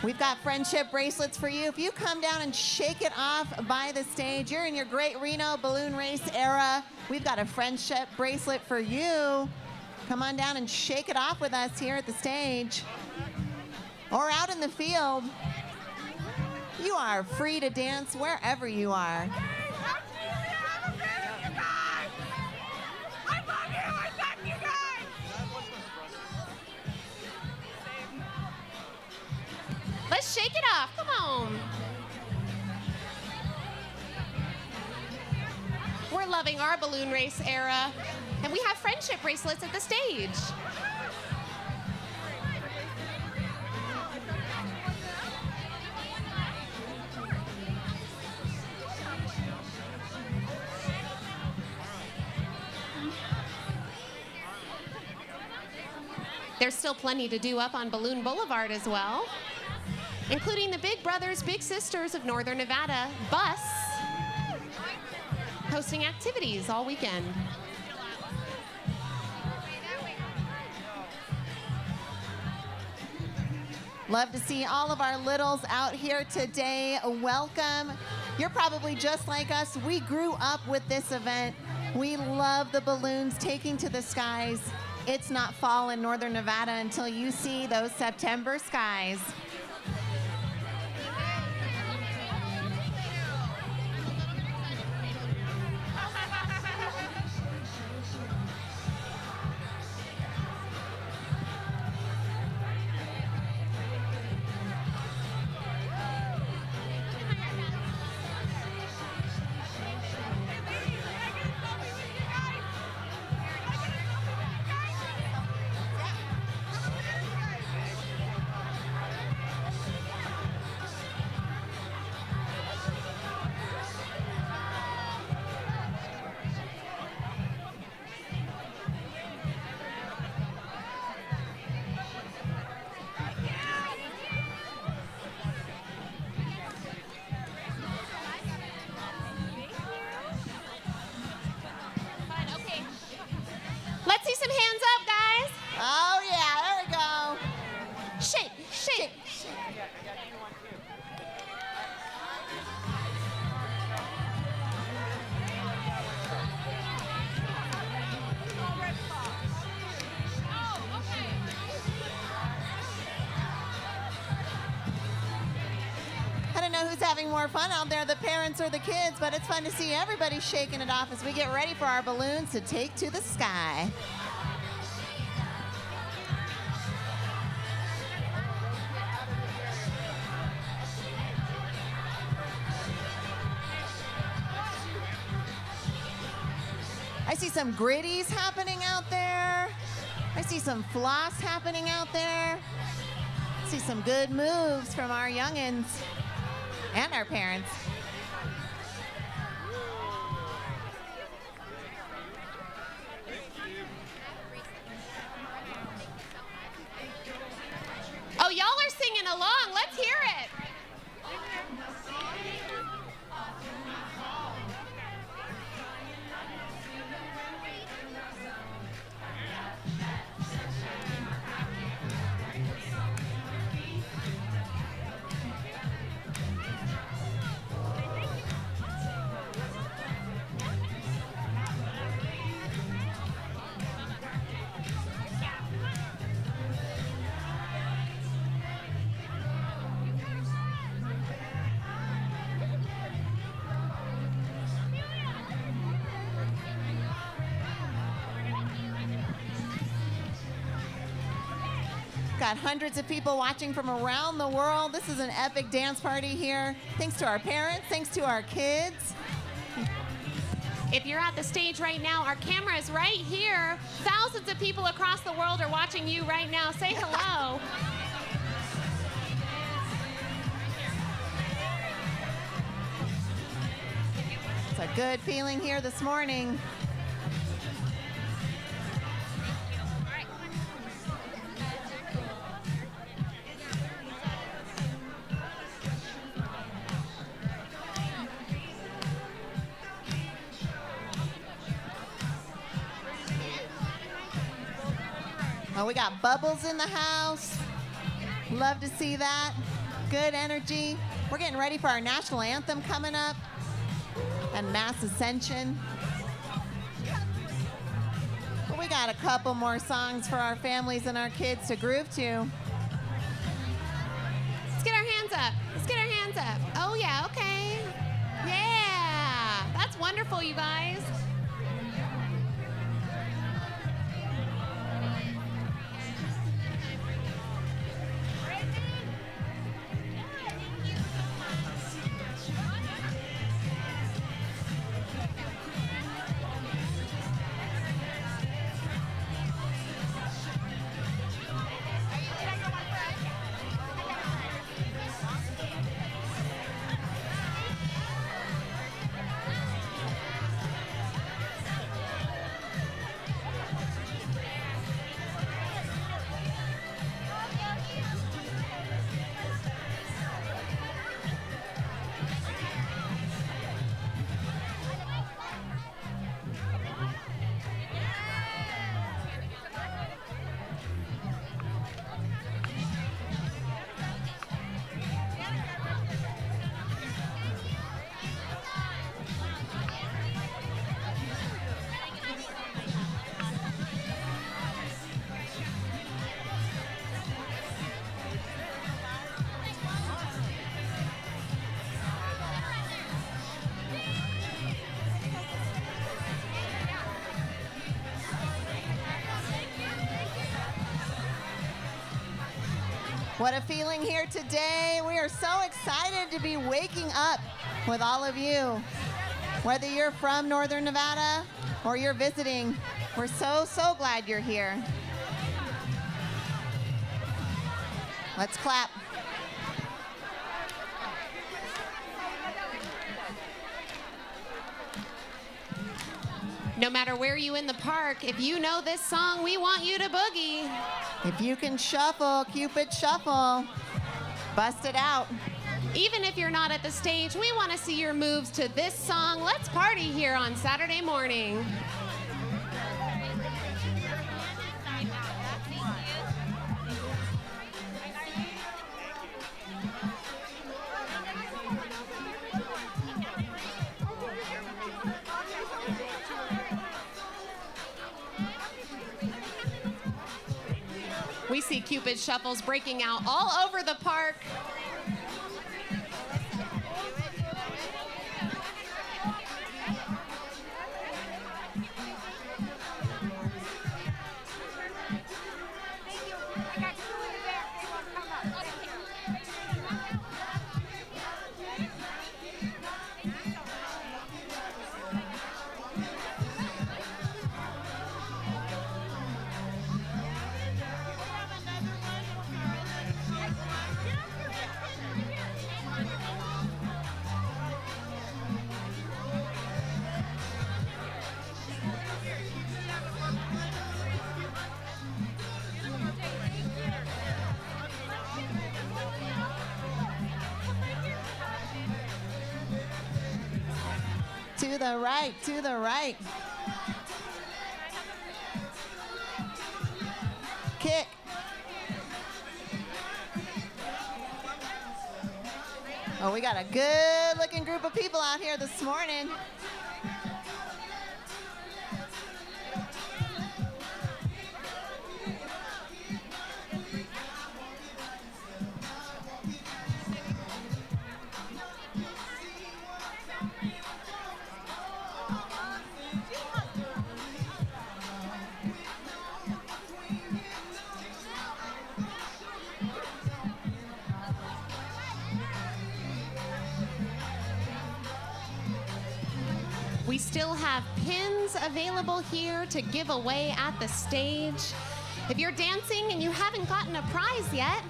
Speaker 2: We've got friendship bracelets for you. If you come down and shake it off by the stage, you're in your Great Reno Balloon Race era. We've got a friendship bracelet for you. Come on down and shake it off with us here at the stage or out in the field. You are free to dance wherever you are.
Speaker 1: Let's shake it off, come on. We're loving our balloon race era, and we have friendship bracelets at the stage. There's still plenty to do up on Balloon Boulevard as well, including the Big Brothers Big Sisters of Northern Nevada bus hosting activities all weekend.
Speaker 2: Love to see all of our littles out here today. Welcome. You're probably just like us. We grew up with this event. We love the balloons taking to the skies. It's not fall in Northern Nevada until you see those September skies. having more fun out there, the parents or the kids, but it's fun to see everybody shaking it off as we get ready for our balloons to take to the sky. I see some gritties happening out there. I see some floss happening out there. I see some good moves from our youngins and our parents.
Speaker 1: Oh, y'all are singing along. Let's hear it.
Speaker 2: Got hundreds of people watching from around the world. This is an epic dance party here. Thanks to our parents, thanks to our kids.
Speaker 1: If you're at the stage right now, our camera is right here. Thousands of people across the world are watching you right now. Say hello.
Speaker 2: It's a good feeling here this morning. Oh, we got bubbles in the house. Love to see that. Good energy. We're getting ready for our national anthem coming up and mass Ascension. But we got a couple more songs for our families and our kids to groove to.
Speaker 1: Let's get our hands up. Let's get our hands up. Oh, yeah, okay. Yeah, that's wonderful, you guys.
Speaker 2: What a feeling here today. We are so excited to be waking up with all of you. Whether you're from Northern Nevada or you're visiting, we're so glad you're here. Let's clap.
Speaker 1: No matter where you in the park, if you know this song, we want you to boogie.
Speaker 2: If you can shuffle, Cupid shuffle. Bust it out.
Speaker 1: Even if you're not at the stage, we want to see your moves to this song. Let's party here on Saturday morning. We see Cupid shuffles breaking out all over the park.
Speaker 2: To the right, to the right. Kick. Oh, we got a good looking group of people out here this morning.
Speaker 1: We still have pins available here to give away at the stage. If you're dancing and you haven't gotten a prize yet,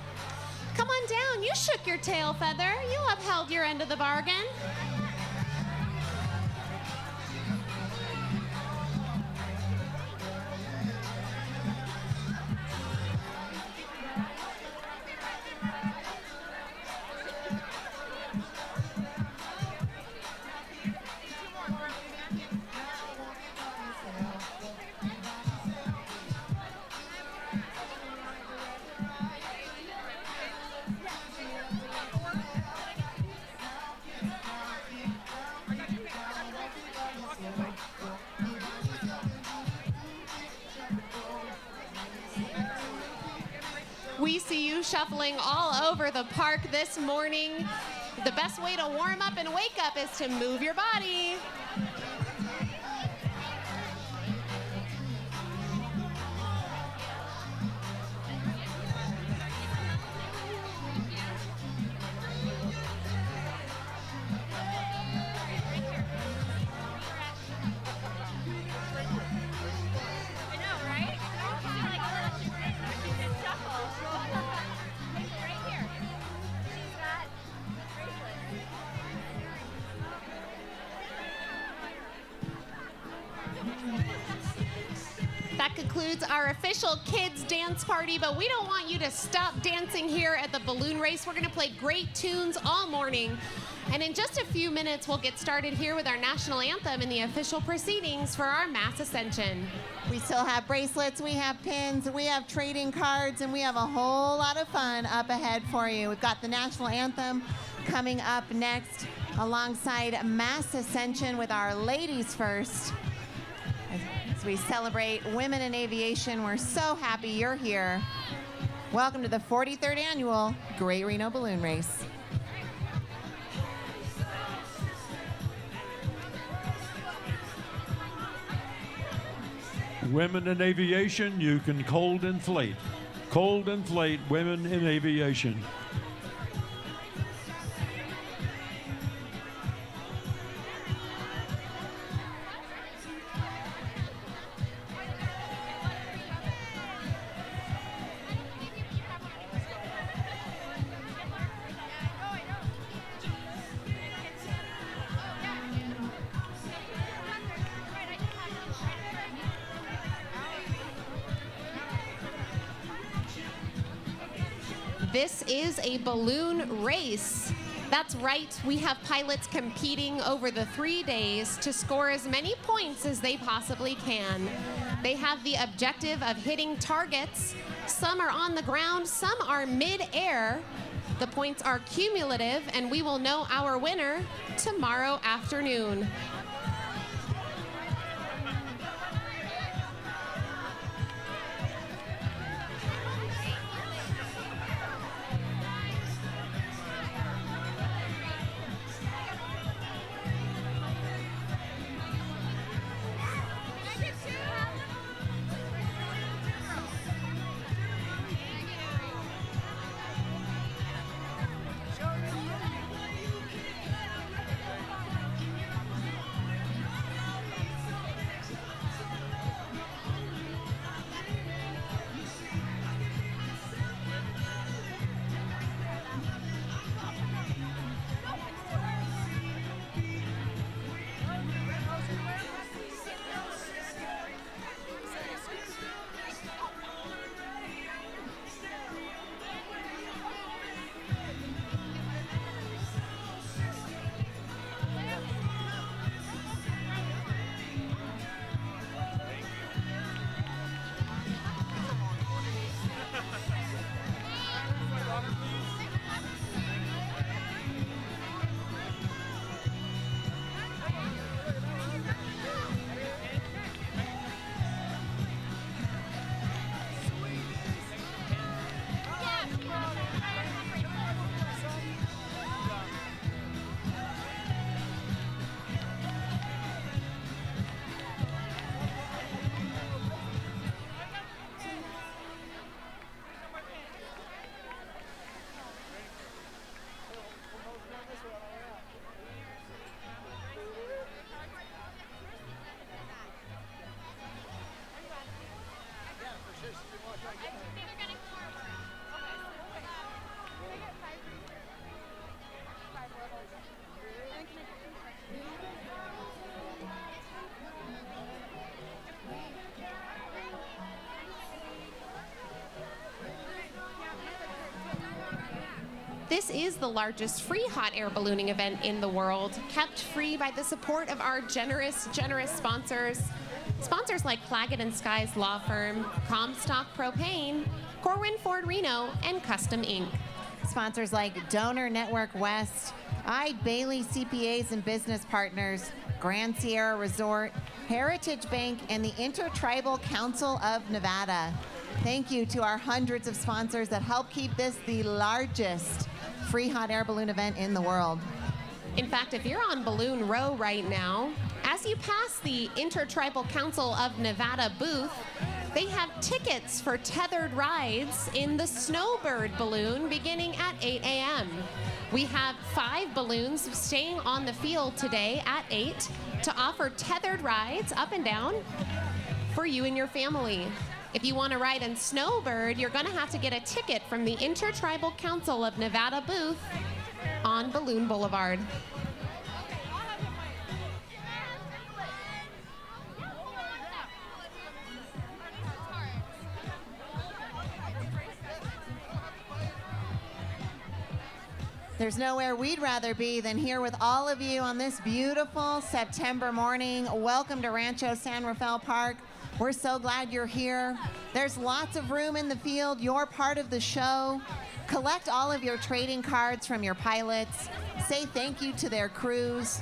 Speaker 1: come on down. You shook your tail feather. You upheld your end of the bargain. We see you shuffling all over the park this morning. The best way to warm up and wake up is to move your body. That concludes our official kids dance party, but we don't want you to stop dancing here at the balloon race. We're going to play great tunes all morning. And in just a few minutes, we'll get started here with our national anthem and the official proceedings for our mass ascension.
Speaker 2: We still have bracelets, we have pins, we have trading cards, and we have a whole lot of fun up ahead for you. We've got the national anthem coming up next alongside mass ascension with our ladies first. As we celebrate women in aviation, we're so happy you're here. Welcome to the 43rd annual Great Reno Balloon Race.
Speaker 3: Women in aviation, you can cold inflate. Cold inflate women in aviation.
Speaker 1: This is a balloon race. That's right, we have pilots competing over the 3 days to score as many points as they possibly can. They have the objective of hitting targets. Some are on the ground, some are mid-air. The points are cumulative, and we will know our winner tomorrow afternoon. This is the largest free hot air ballooning event in the world, kept free by the support of our generous sponsors. Sponsors like Claggett & Skies Law Firm, Comstock Propane, Corwin Ford Reno, and Custom Inc.
Speaker 2: Sponsors like Donor Network West, Ide Bailey CPAs and Business Partners, Grand Sierra Resort, Heritage Bank, and the Intertribal Council of Nevada. Thank you to our hundreds of sponsors that help keep this the largest free hot air balloon event in the world.
Speaker 1: In fact, if you're on Balloon Row right now, as you pass the Intertribal Council of Nevada booth, they have tickets for tethered rides in the Snowbird balloon beginning at 8 a.m. We have 5 balloons staying on the field today at 8 to offer tethered rides up and down for you and your family. If you want to ride in Snowbird, you're going to have to get a ticket from the Intertribal Council of Nevada booth on Balloon Boulevard.
Speaker 2: There's nowhere we'd rather be than here with all of you on this beautiful September morning. Welcome to Rancho San Rafael Park. We're so glad you're here. There's lots of room in the field. You're part of the show. Collect all of your trading cards from your pilots. Say thank you to their crews.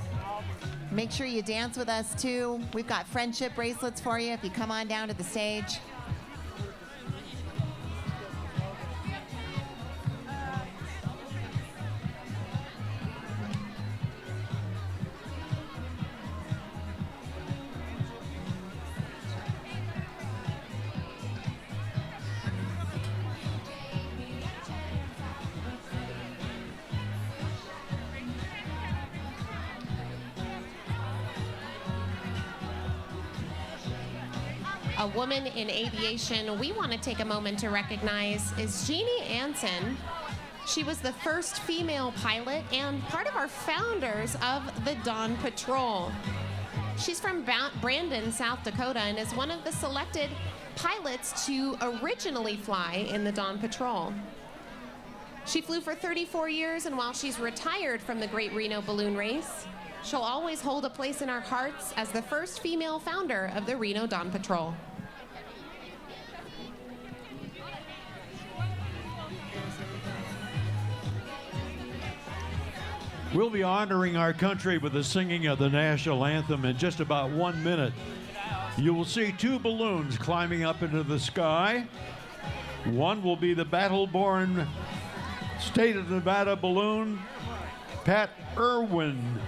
Speaker 2: Make sure you dance with us too. We've got friendship bracelets for you if you come on down to the stage.
Speaker 1: A woman in aviation we want to take a moment to recognize is Jeannie Anson. She was the first female pilot and part of our founders of the Dawn Patrol. She's from Brandon, South Dakota, and is one of the selected pilots to originally fly in the Dawn Patrol. She flew for 34 years, and while she's retired from the Great Reno Balloon Race, she'll always hold a place in our hearts as the first female founder of the Reno Dawn Patrol.
Speaker 3: We'll be honoring our country with the singing of the national anthem in just about 1 minute. You will see 2 balloons climbing up into the sky. One will be the battle-born State of Nevada balloon, Pat Irwin,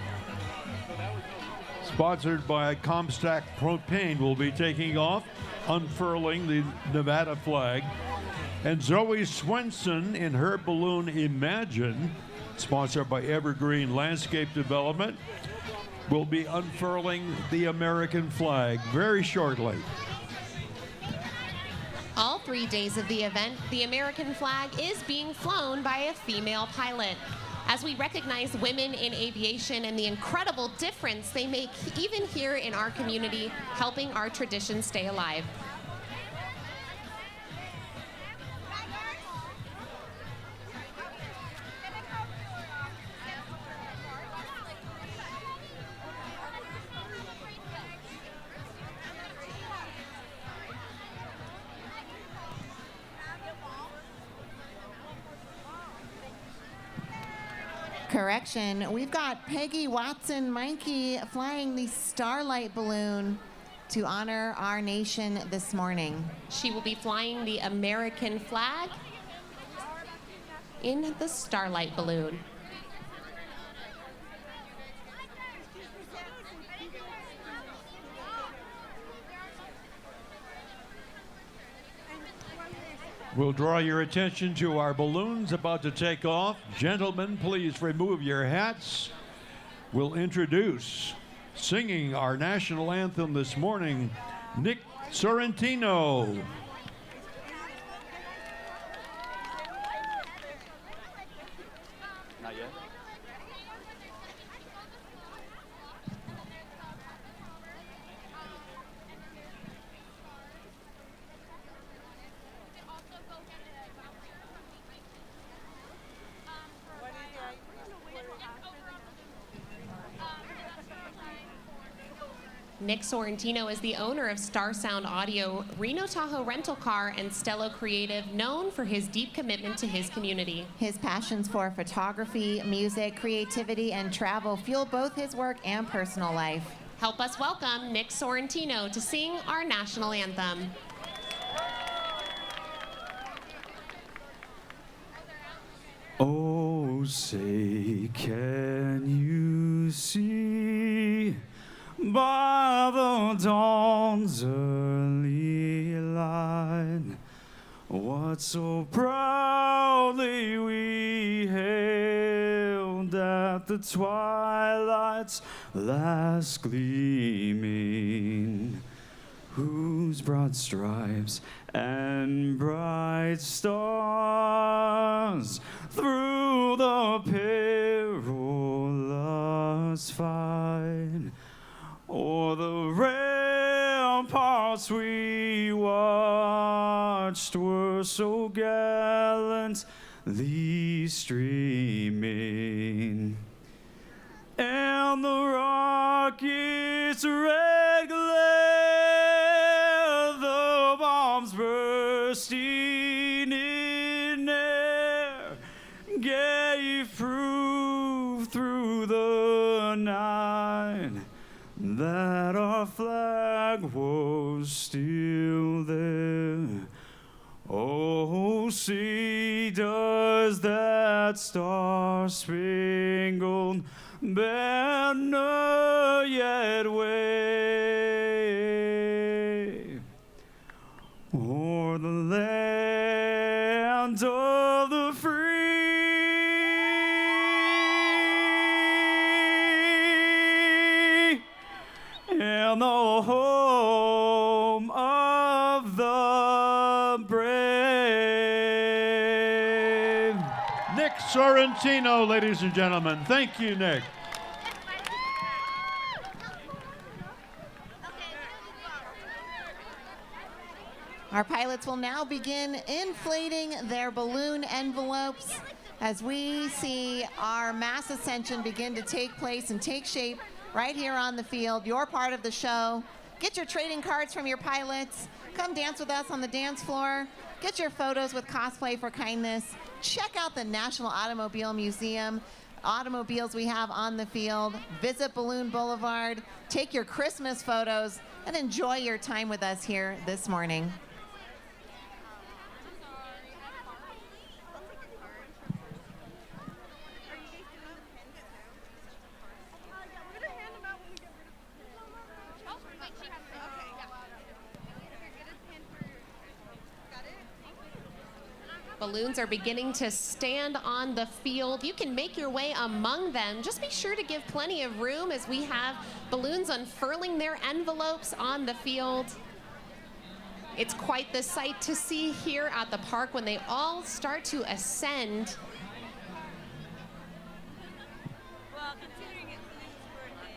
Speaker 3: sponsored by Comstock Propane, will be taking off, unfurling the Nevada flag. And Zoe Swenson in her balloon Imagine, sponsored by Evergreen Landscape Development, will be unfurling the American flag very shortly.
Speaker 1: All 3 days of the event, the American flag is being flown by a female pilot, as we recognize women in aviation and the incredible difference they make even here in our community, helping our tradition stay alive.
Speaker 2: Correction, we've got Peggy Watson-Meinke flying the Starlight balloon to honor our nation this morning.
Speaker 1: She will be flying the American flag in the Starlight balloon.
Speaker 3: We'll draw your attention to our balloons about to take off. Gentlemen, please remove your hats. We'll introduce, singing our national anthem this morning, Nick Sorrentino.
Speaker 6: Not yet.
Speaker 1: Nick Sorrentino is the owner of Star Sound Audio, Reno Tahoe Rental Car, and Stello Creative, known for his deep commitment to his community.
Speaker 2: His passions for photography, music, creativity, and travel fuel both his work and personal life.
Speaker 1: Help us welcome Nick Sorrentino to sing our national anthem.
Speaker 10: Oh, say, can you see by the dawn's early light what so proudly we hailed at the twilight's last gleaming, whose broad stripes and bright stars through the perilous fight o'er the ramparts we watched were so gallantly streaming, and the rocket's red glare, the bombs bursting in air, gave proof through the night that our flag was still there. Oh, see, does that star-spangled banner yet wave o'er the land of the free and the home of the brave?
Speaker 3: Nick Sorrentino, ladies and gentlemen. Thank you, Nick.
Speaker 2: Our pilots will now begin inflating their balloon envelopes as we see our mass ascension begin to take place and take shape right here on the field. You're part of the show. Get your trading cards from your pilots. Come dance with us on the dance floor. Get your photos with Cosplay for Kindness. Check out the National Automobile Museum. Automobiles we have on the field. Visit Balloon Boulevard. Take your Christmas photos and enjoy your time with us here this morning.
Speaker 1: Balloons are beginning to stand on the field. You can make your way among them. Just be sure to give plenty of room as we have balloons unfurling their envelopes on the field. It's quite the sight to see here at the park when they all start to ascend.
Speaker 5: Well, considering it's Luke's birthday,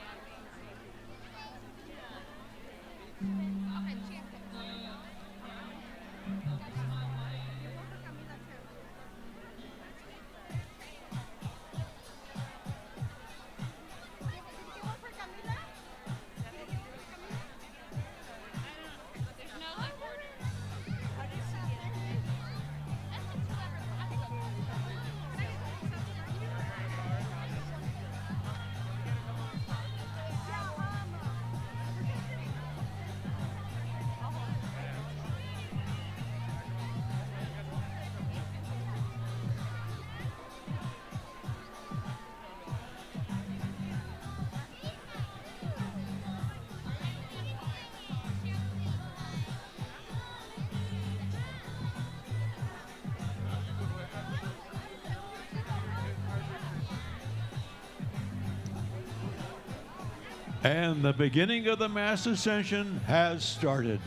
Speaker 3: And the beginning of the mass ascension has started.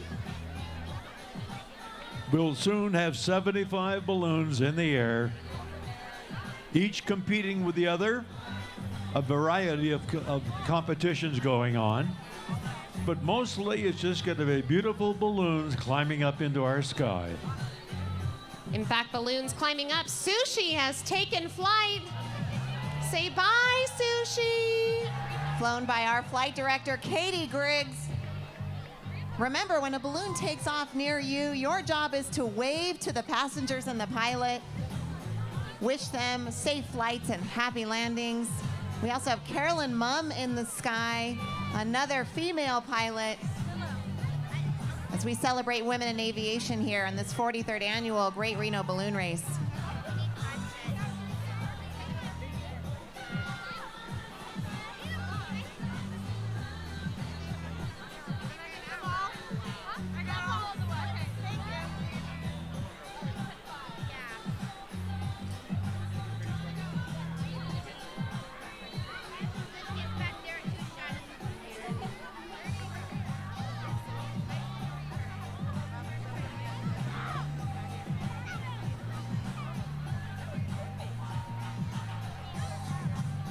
Speaker 3: We'll soon have 75 balloons in the air, each competing with the other. A variety of competitions going on, but mostly it's just going to be beautiful balloons climbing up into our sky.
Speaker 1: In fact, balloons climbing up. Sushi has taken flight. Say bye, Sushi.
Speaker 2: Flown by our flight director, Katie Griggs. Remember, when a balloon takes off near you, your job is to wave to the passengers and the pilot, wish them safe flights and happy landings. We also have Carolyn Mumm in the sky, another female pilot, as we celebrate women in aviation here on this 43rd annual Great Reno Balloon Race.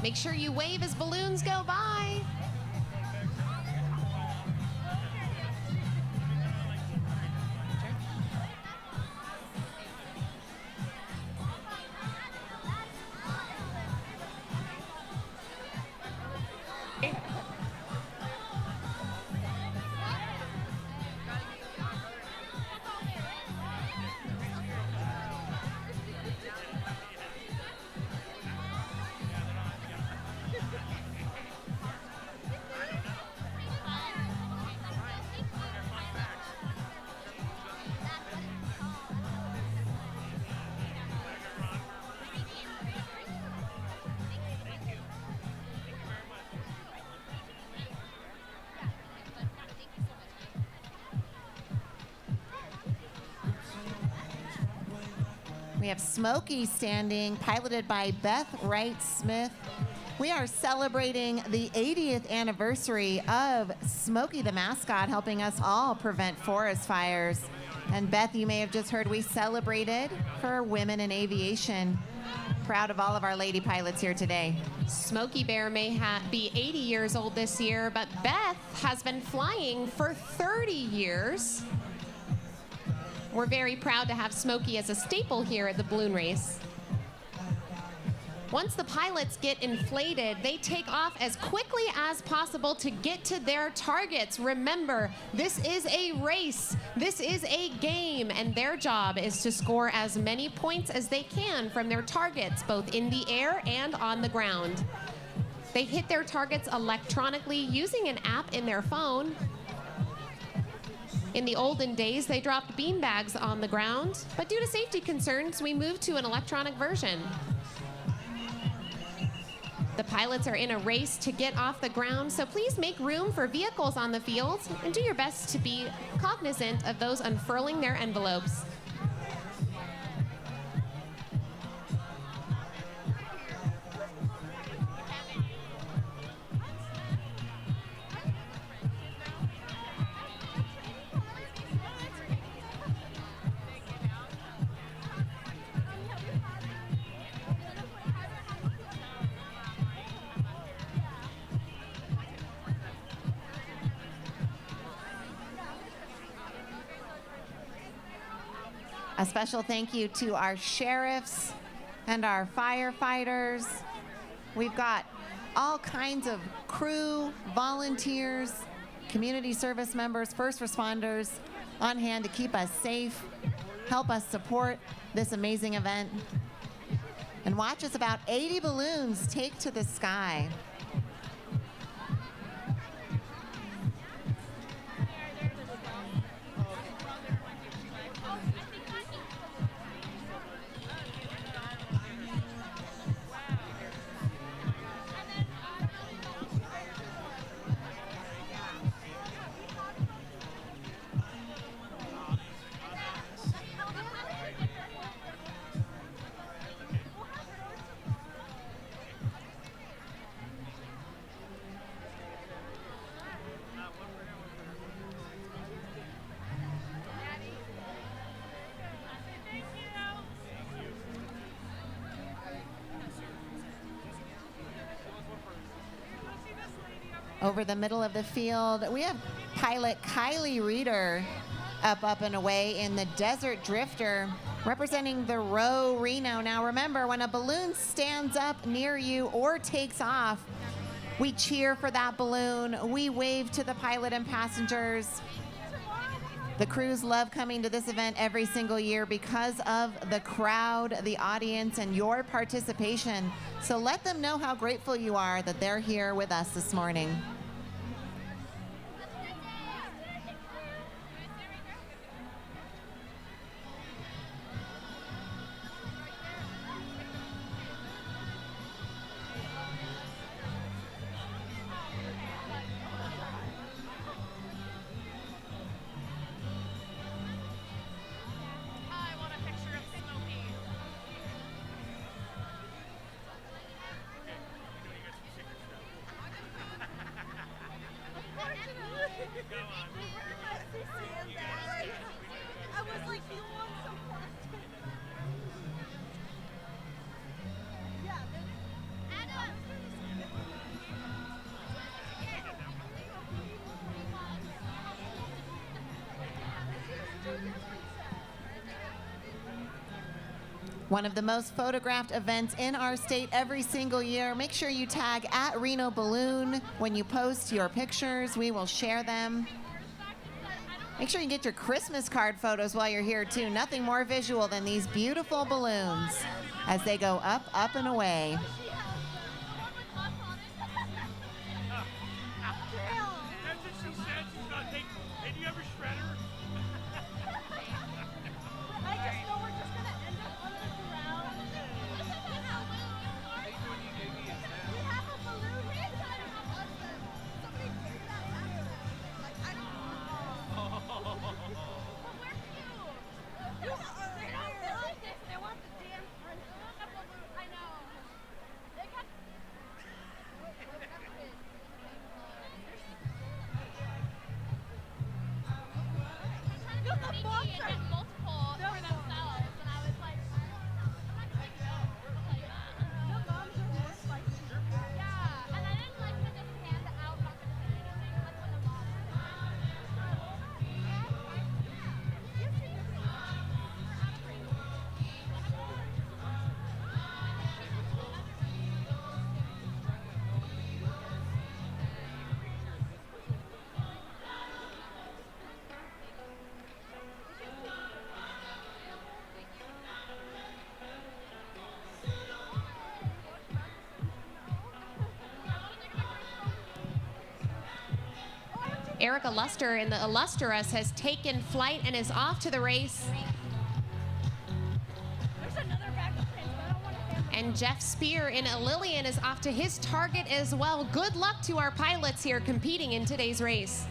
Speaker 1: Make sure you wave as balloons go by.
Speaker 2: We have Smokey standing, piloted by Beth Wright-Smith. We are celebrating the 80th anniversary of Smokey the mascot, helping us all prevent forest fires. And Beth, you may have just heard we celebrated for women in aviation. Proud of all of our lady pilots here today.
Speaker 1: Smokey Bear may be 80 years old this year, but Beth has been flying for 30 years. We're very proud to have Smokey as a staple here at the balloon race. Once the pilots get inflated, they take off as quickly as possible to get to their targets. Remember, this is a race, this is a game, and their job is to score as many points as they can from their targets, both in the air and on the ground. They hit their targets electronically using an app in their phone. In the olden days, they dropped beanbags on the ground, but due to safety concerns, we moved to an electronic version. The pilots are in a race to get off the ground, so please make room for vehicles on the field and do your best to be cognizant of those unfurling their envelopes.
Speaker 2: A special thank you to our sheriffs and our firefighters. We've got all kinds of crew, volunteers, community service members, first responders on hand to keep us safe, help us support this amazing event, and watch as about 80 balloons take to the sky. Over the middle of the field, we have pilot Kylie Reeder up and away in the Desert Drifter, representing the Reno. Now remember, when a balloon stands up near you or takes off, we cheer for that balloon, we wave to the pilot and passengers, The crews love coming to this event every single year because of the crowd, the audience, and your participation. So let them know how grateful you are that they're here with us this morning.
Speaker 9: I was like, you want some plastic? Yeah.
Speaker 2: One of the most photographed events in our state every single year. Make sure you tag at Reno Balloon when you post your pictures. We will share them. Make sure you get your Christmas card photos while you're here too. Nothing more visual than these beautiful balloons as they go up, up and away.
Speaker 11: That's what she said. She's gonna take. Hey, do you ever shred her?
Speaker 9: I just know we're just gonna end up on the ground. We have a balloon race. Somebody figured that out. Like, I don't know. But we're cute. They don't feel this. They want the damn balloon. I know. They got. The moms are multiple for themselves, and I was like, I'm not gonna go. The moms are more spicy. Yeah, and I didn't like to just hand out, not gonna say anything. That's when the moms
Speaker 1: Erica Luster in the Illustrious has taken flight and is off to the race.
Speaker 9: There's another bag of pins, but I don't want to hand
Speaker 1: And Jeff Spear in a Lillian is off to his target as well. Good luck to our pilots here competing in today's race.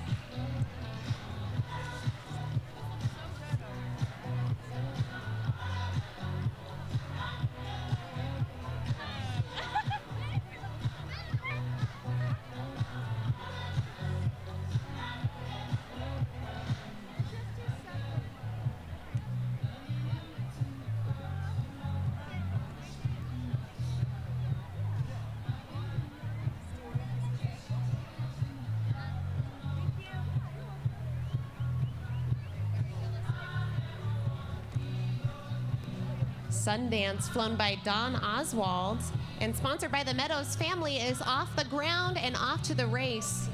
Speaker 1: Sundance, flown by Don Oswald and sponsored by the Meadows family, is off the ground and off to the race.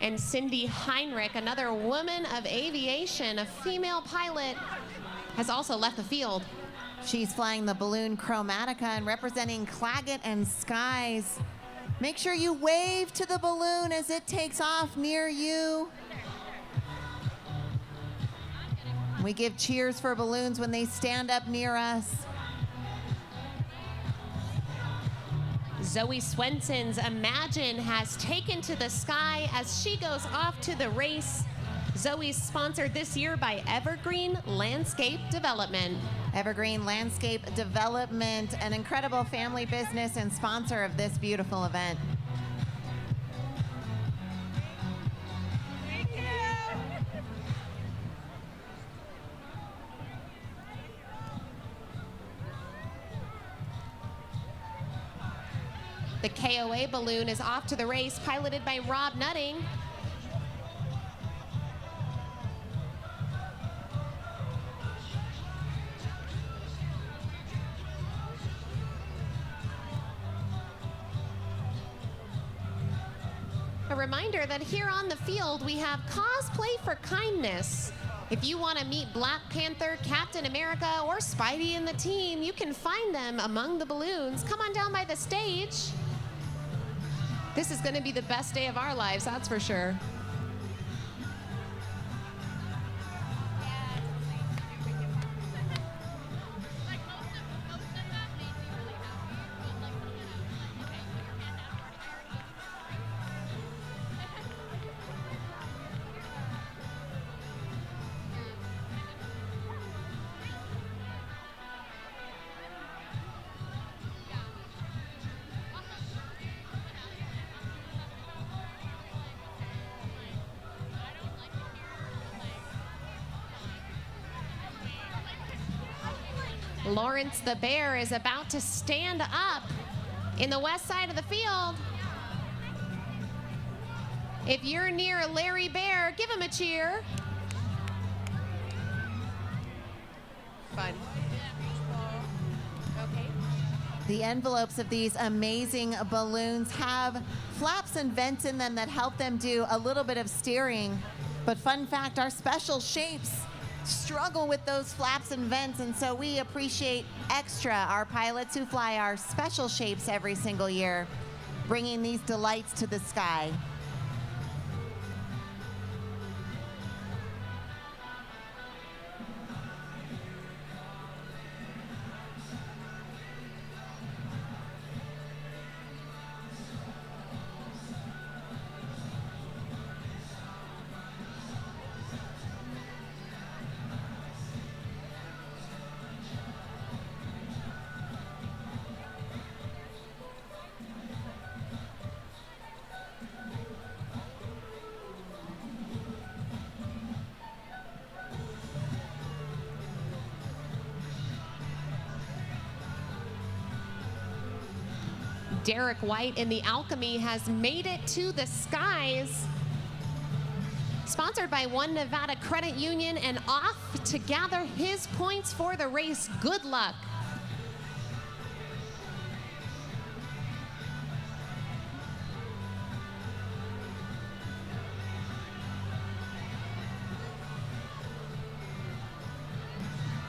Speaker 1: And Cindy Heinrich, another woman of aviation, a female pilot, has also left the field.
Speaker 2: She's flying the balloon Chromatica and representing Claggett and Skies. Make sure you wave to the balloon as it takes off near you. We give cheers for balloons when they stand up near us.
Speaker 1: Zoe Swenson's Imagine has taken to the sky as she goes off to the race. Zoe's sponsored this year by Evergreen Landscape Development.
Speaker 2: Evergreen Landscape Development, an incredible family business and sponsor of this beautiful event.
Speaker 9: Thank you.
Speaker 1: The KOA balloon is off to the race, piloted by Rob Nutting. A reminder that here on the field we have cosplay for kindness. If you want to meet Black Panther, Captain America, or Spidey and the team, you can find them among the balloons. Come on down by the stage. This is going to be the best day of our lives, that's for sure. Lawrence the Bear is about to stand up in the west side of the field. If you're near Larry Bear, give him a cheer. Fun. Okay.
Speaker 2: The envelopes of these amazing balloons have flaps and vents in them that help them do a little bit of steering. But fun fact, our special shapes struggle with those flaps and vents, and so we appreciate extra our pilots who fly our special shapes every single year, bringing these delights to the sky.
Speaker 1: Derek White in the Alchemy has made it to the skies. Sponsored by One Nevada Credit Union and off to gather his points for the race. Good luck.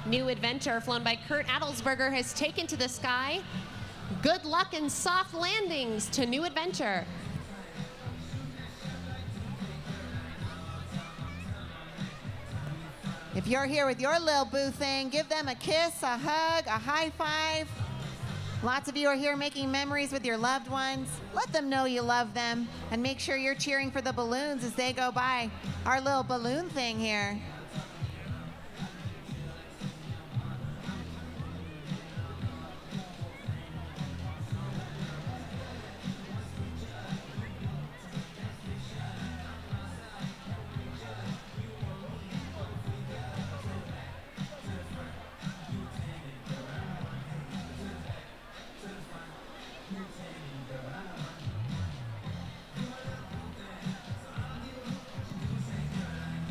Speaker 1: New Adventure, flown by Kurt Adelsberger, has taken to the sky. Good luck and soft landings to New Adventure.
Speaker 2: If you're here with your little boo thing, give them a kiss, a hug, a high five. Lots of you are here making memories with your loved ones. Let them know you love them, and make sure you're cheering for the balloons as they go by. Our little balloon thing here.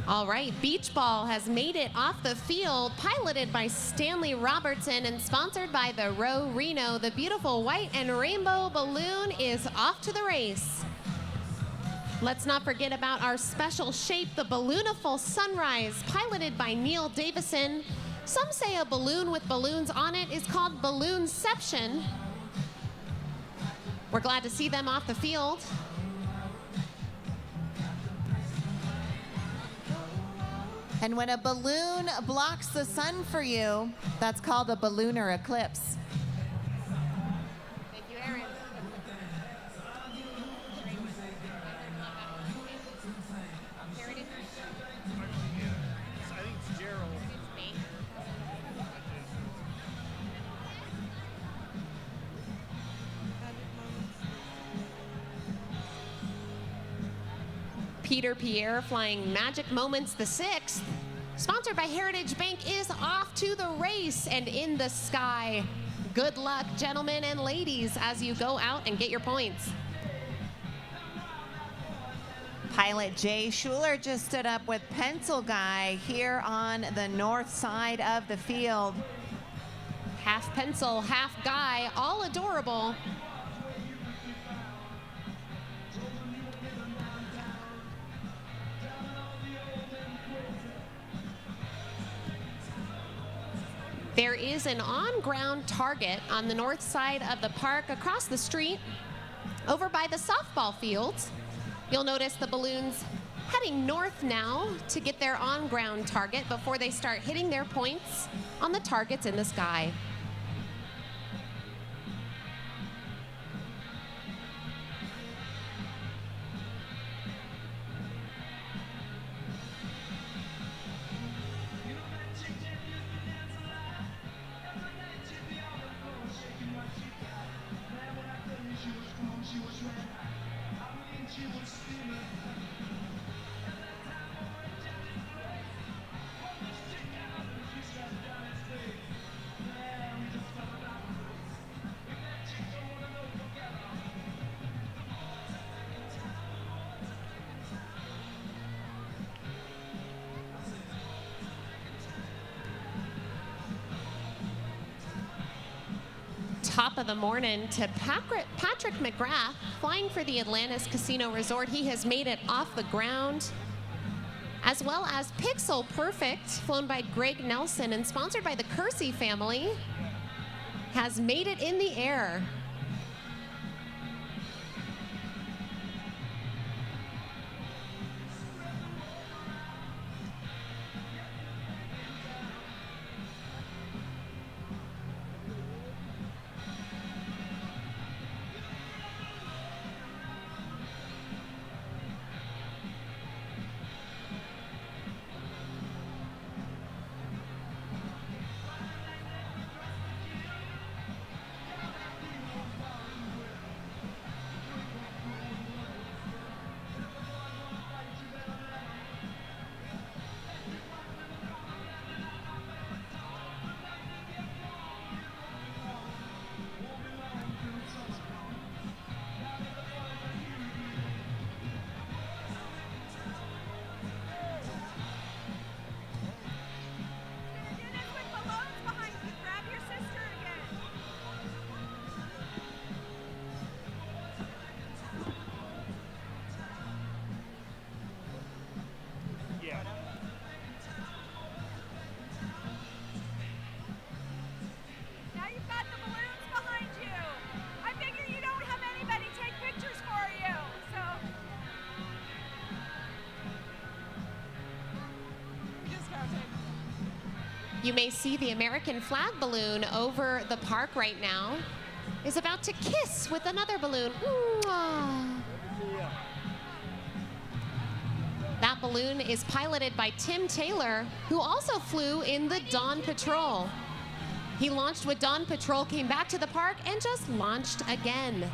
Speaker 1: All right, Beach Ball has made it off the field, piloted by Stanley Robertson and sponsored by the Reno. The beautiful white and rainbow balloon is off to the race. Let's not forget about our special shape, the Ballooniful Sunrise, piloted by Neil Davison. Some say a balloon with balloons on it is called Balloonception. We're glad to see them off the field.
Speaker 2: And when a balloon blocks the sun for you, that's called a ballooner eclipse.
Speaker 1: Thank you, Aaron.
Speaker 11: I think it's Gerald.
Speaker 1: It's me. Peter Pierre flying Magic Moments the 6th, sponsored by Heritage Bank, is off to the race and in the sky. Good luck, gentlemen and ladies, as you go out and get your points.
Speaker 2: Pilot Jay Schuler just stood up with Pencil Guy here on the north side of the field.
Speaker 1: Half pencil, half guy, all adorable. There is an on-ground target on the north side of the park across the street over by the softball fields. You'll notice the balloons heading north now to get their on-ground target before they start hitting their points on the targets in the sky. Top of the morning to Patrick McGrath, flying for the Atlantis Casino Resort. He has made it off the ground, as well as Pixel Perfect, flown by Greg Nelson and sponsored by the Kersey family, has made it in the air. You may see the American flag balloon over the park right now is about to kiss with another balloon. Mwah. That balloon is piloted by Tim Taylor, who also flew in the Dawn Patrol. He launched with Dawn Patrol, came back to the park, and just launched again.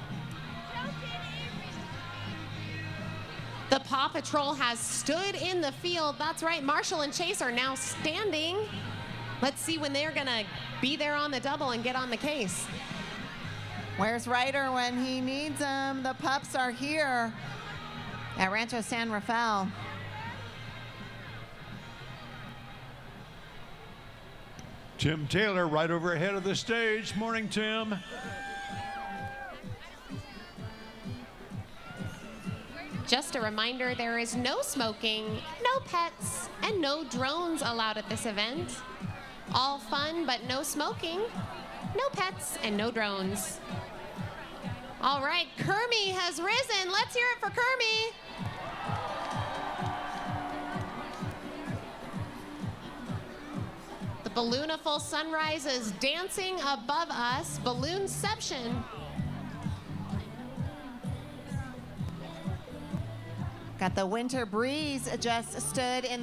Speaker 1: The Paw Patrol has stood in the field. That's right, Marshall and Chase are now standing. Let's see when they're gonna be there on the double and get on the case.
Speaker 2: Where's Ryder when he needs him? The pups are here at Rancho San Rafael.
Speaker 3: Tim Taylor right over ahead of the stage. Morning, Tim.
Speaker 1: Just a reminder, there is no smoking, no pets, and no drones allowed at this event. All fun, but no smoking, no pets, and no drones. All right, Kermie has risen. Let's hear it for Kermie. The Ballooniful Sunrise is dancing above us. Balloonception.
Speaker 2: Got the winter breeze just stood in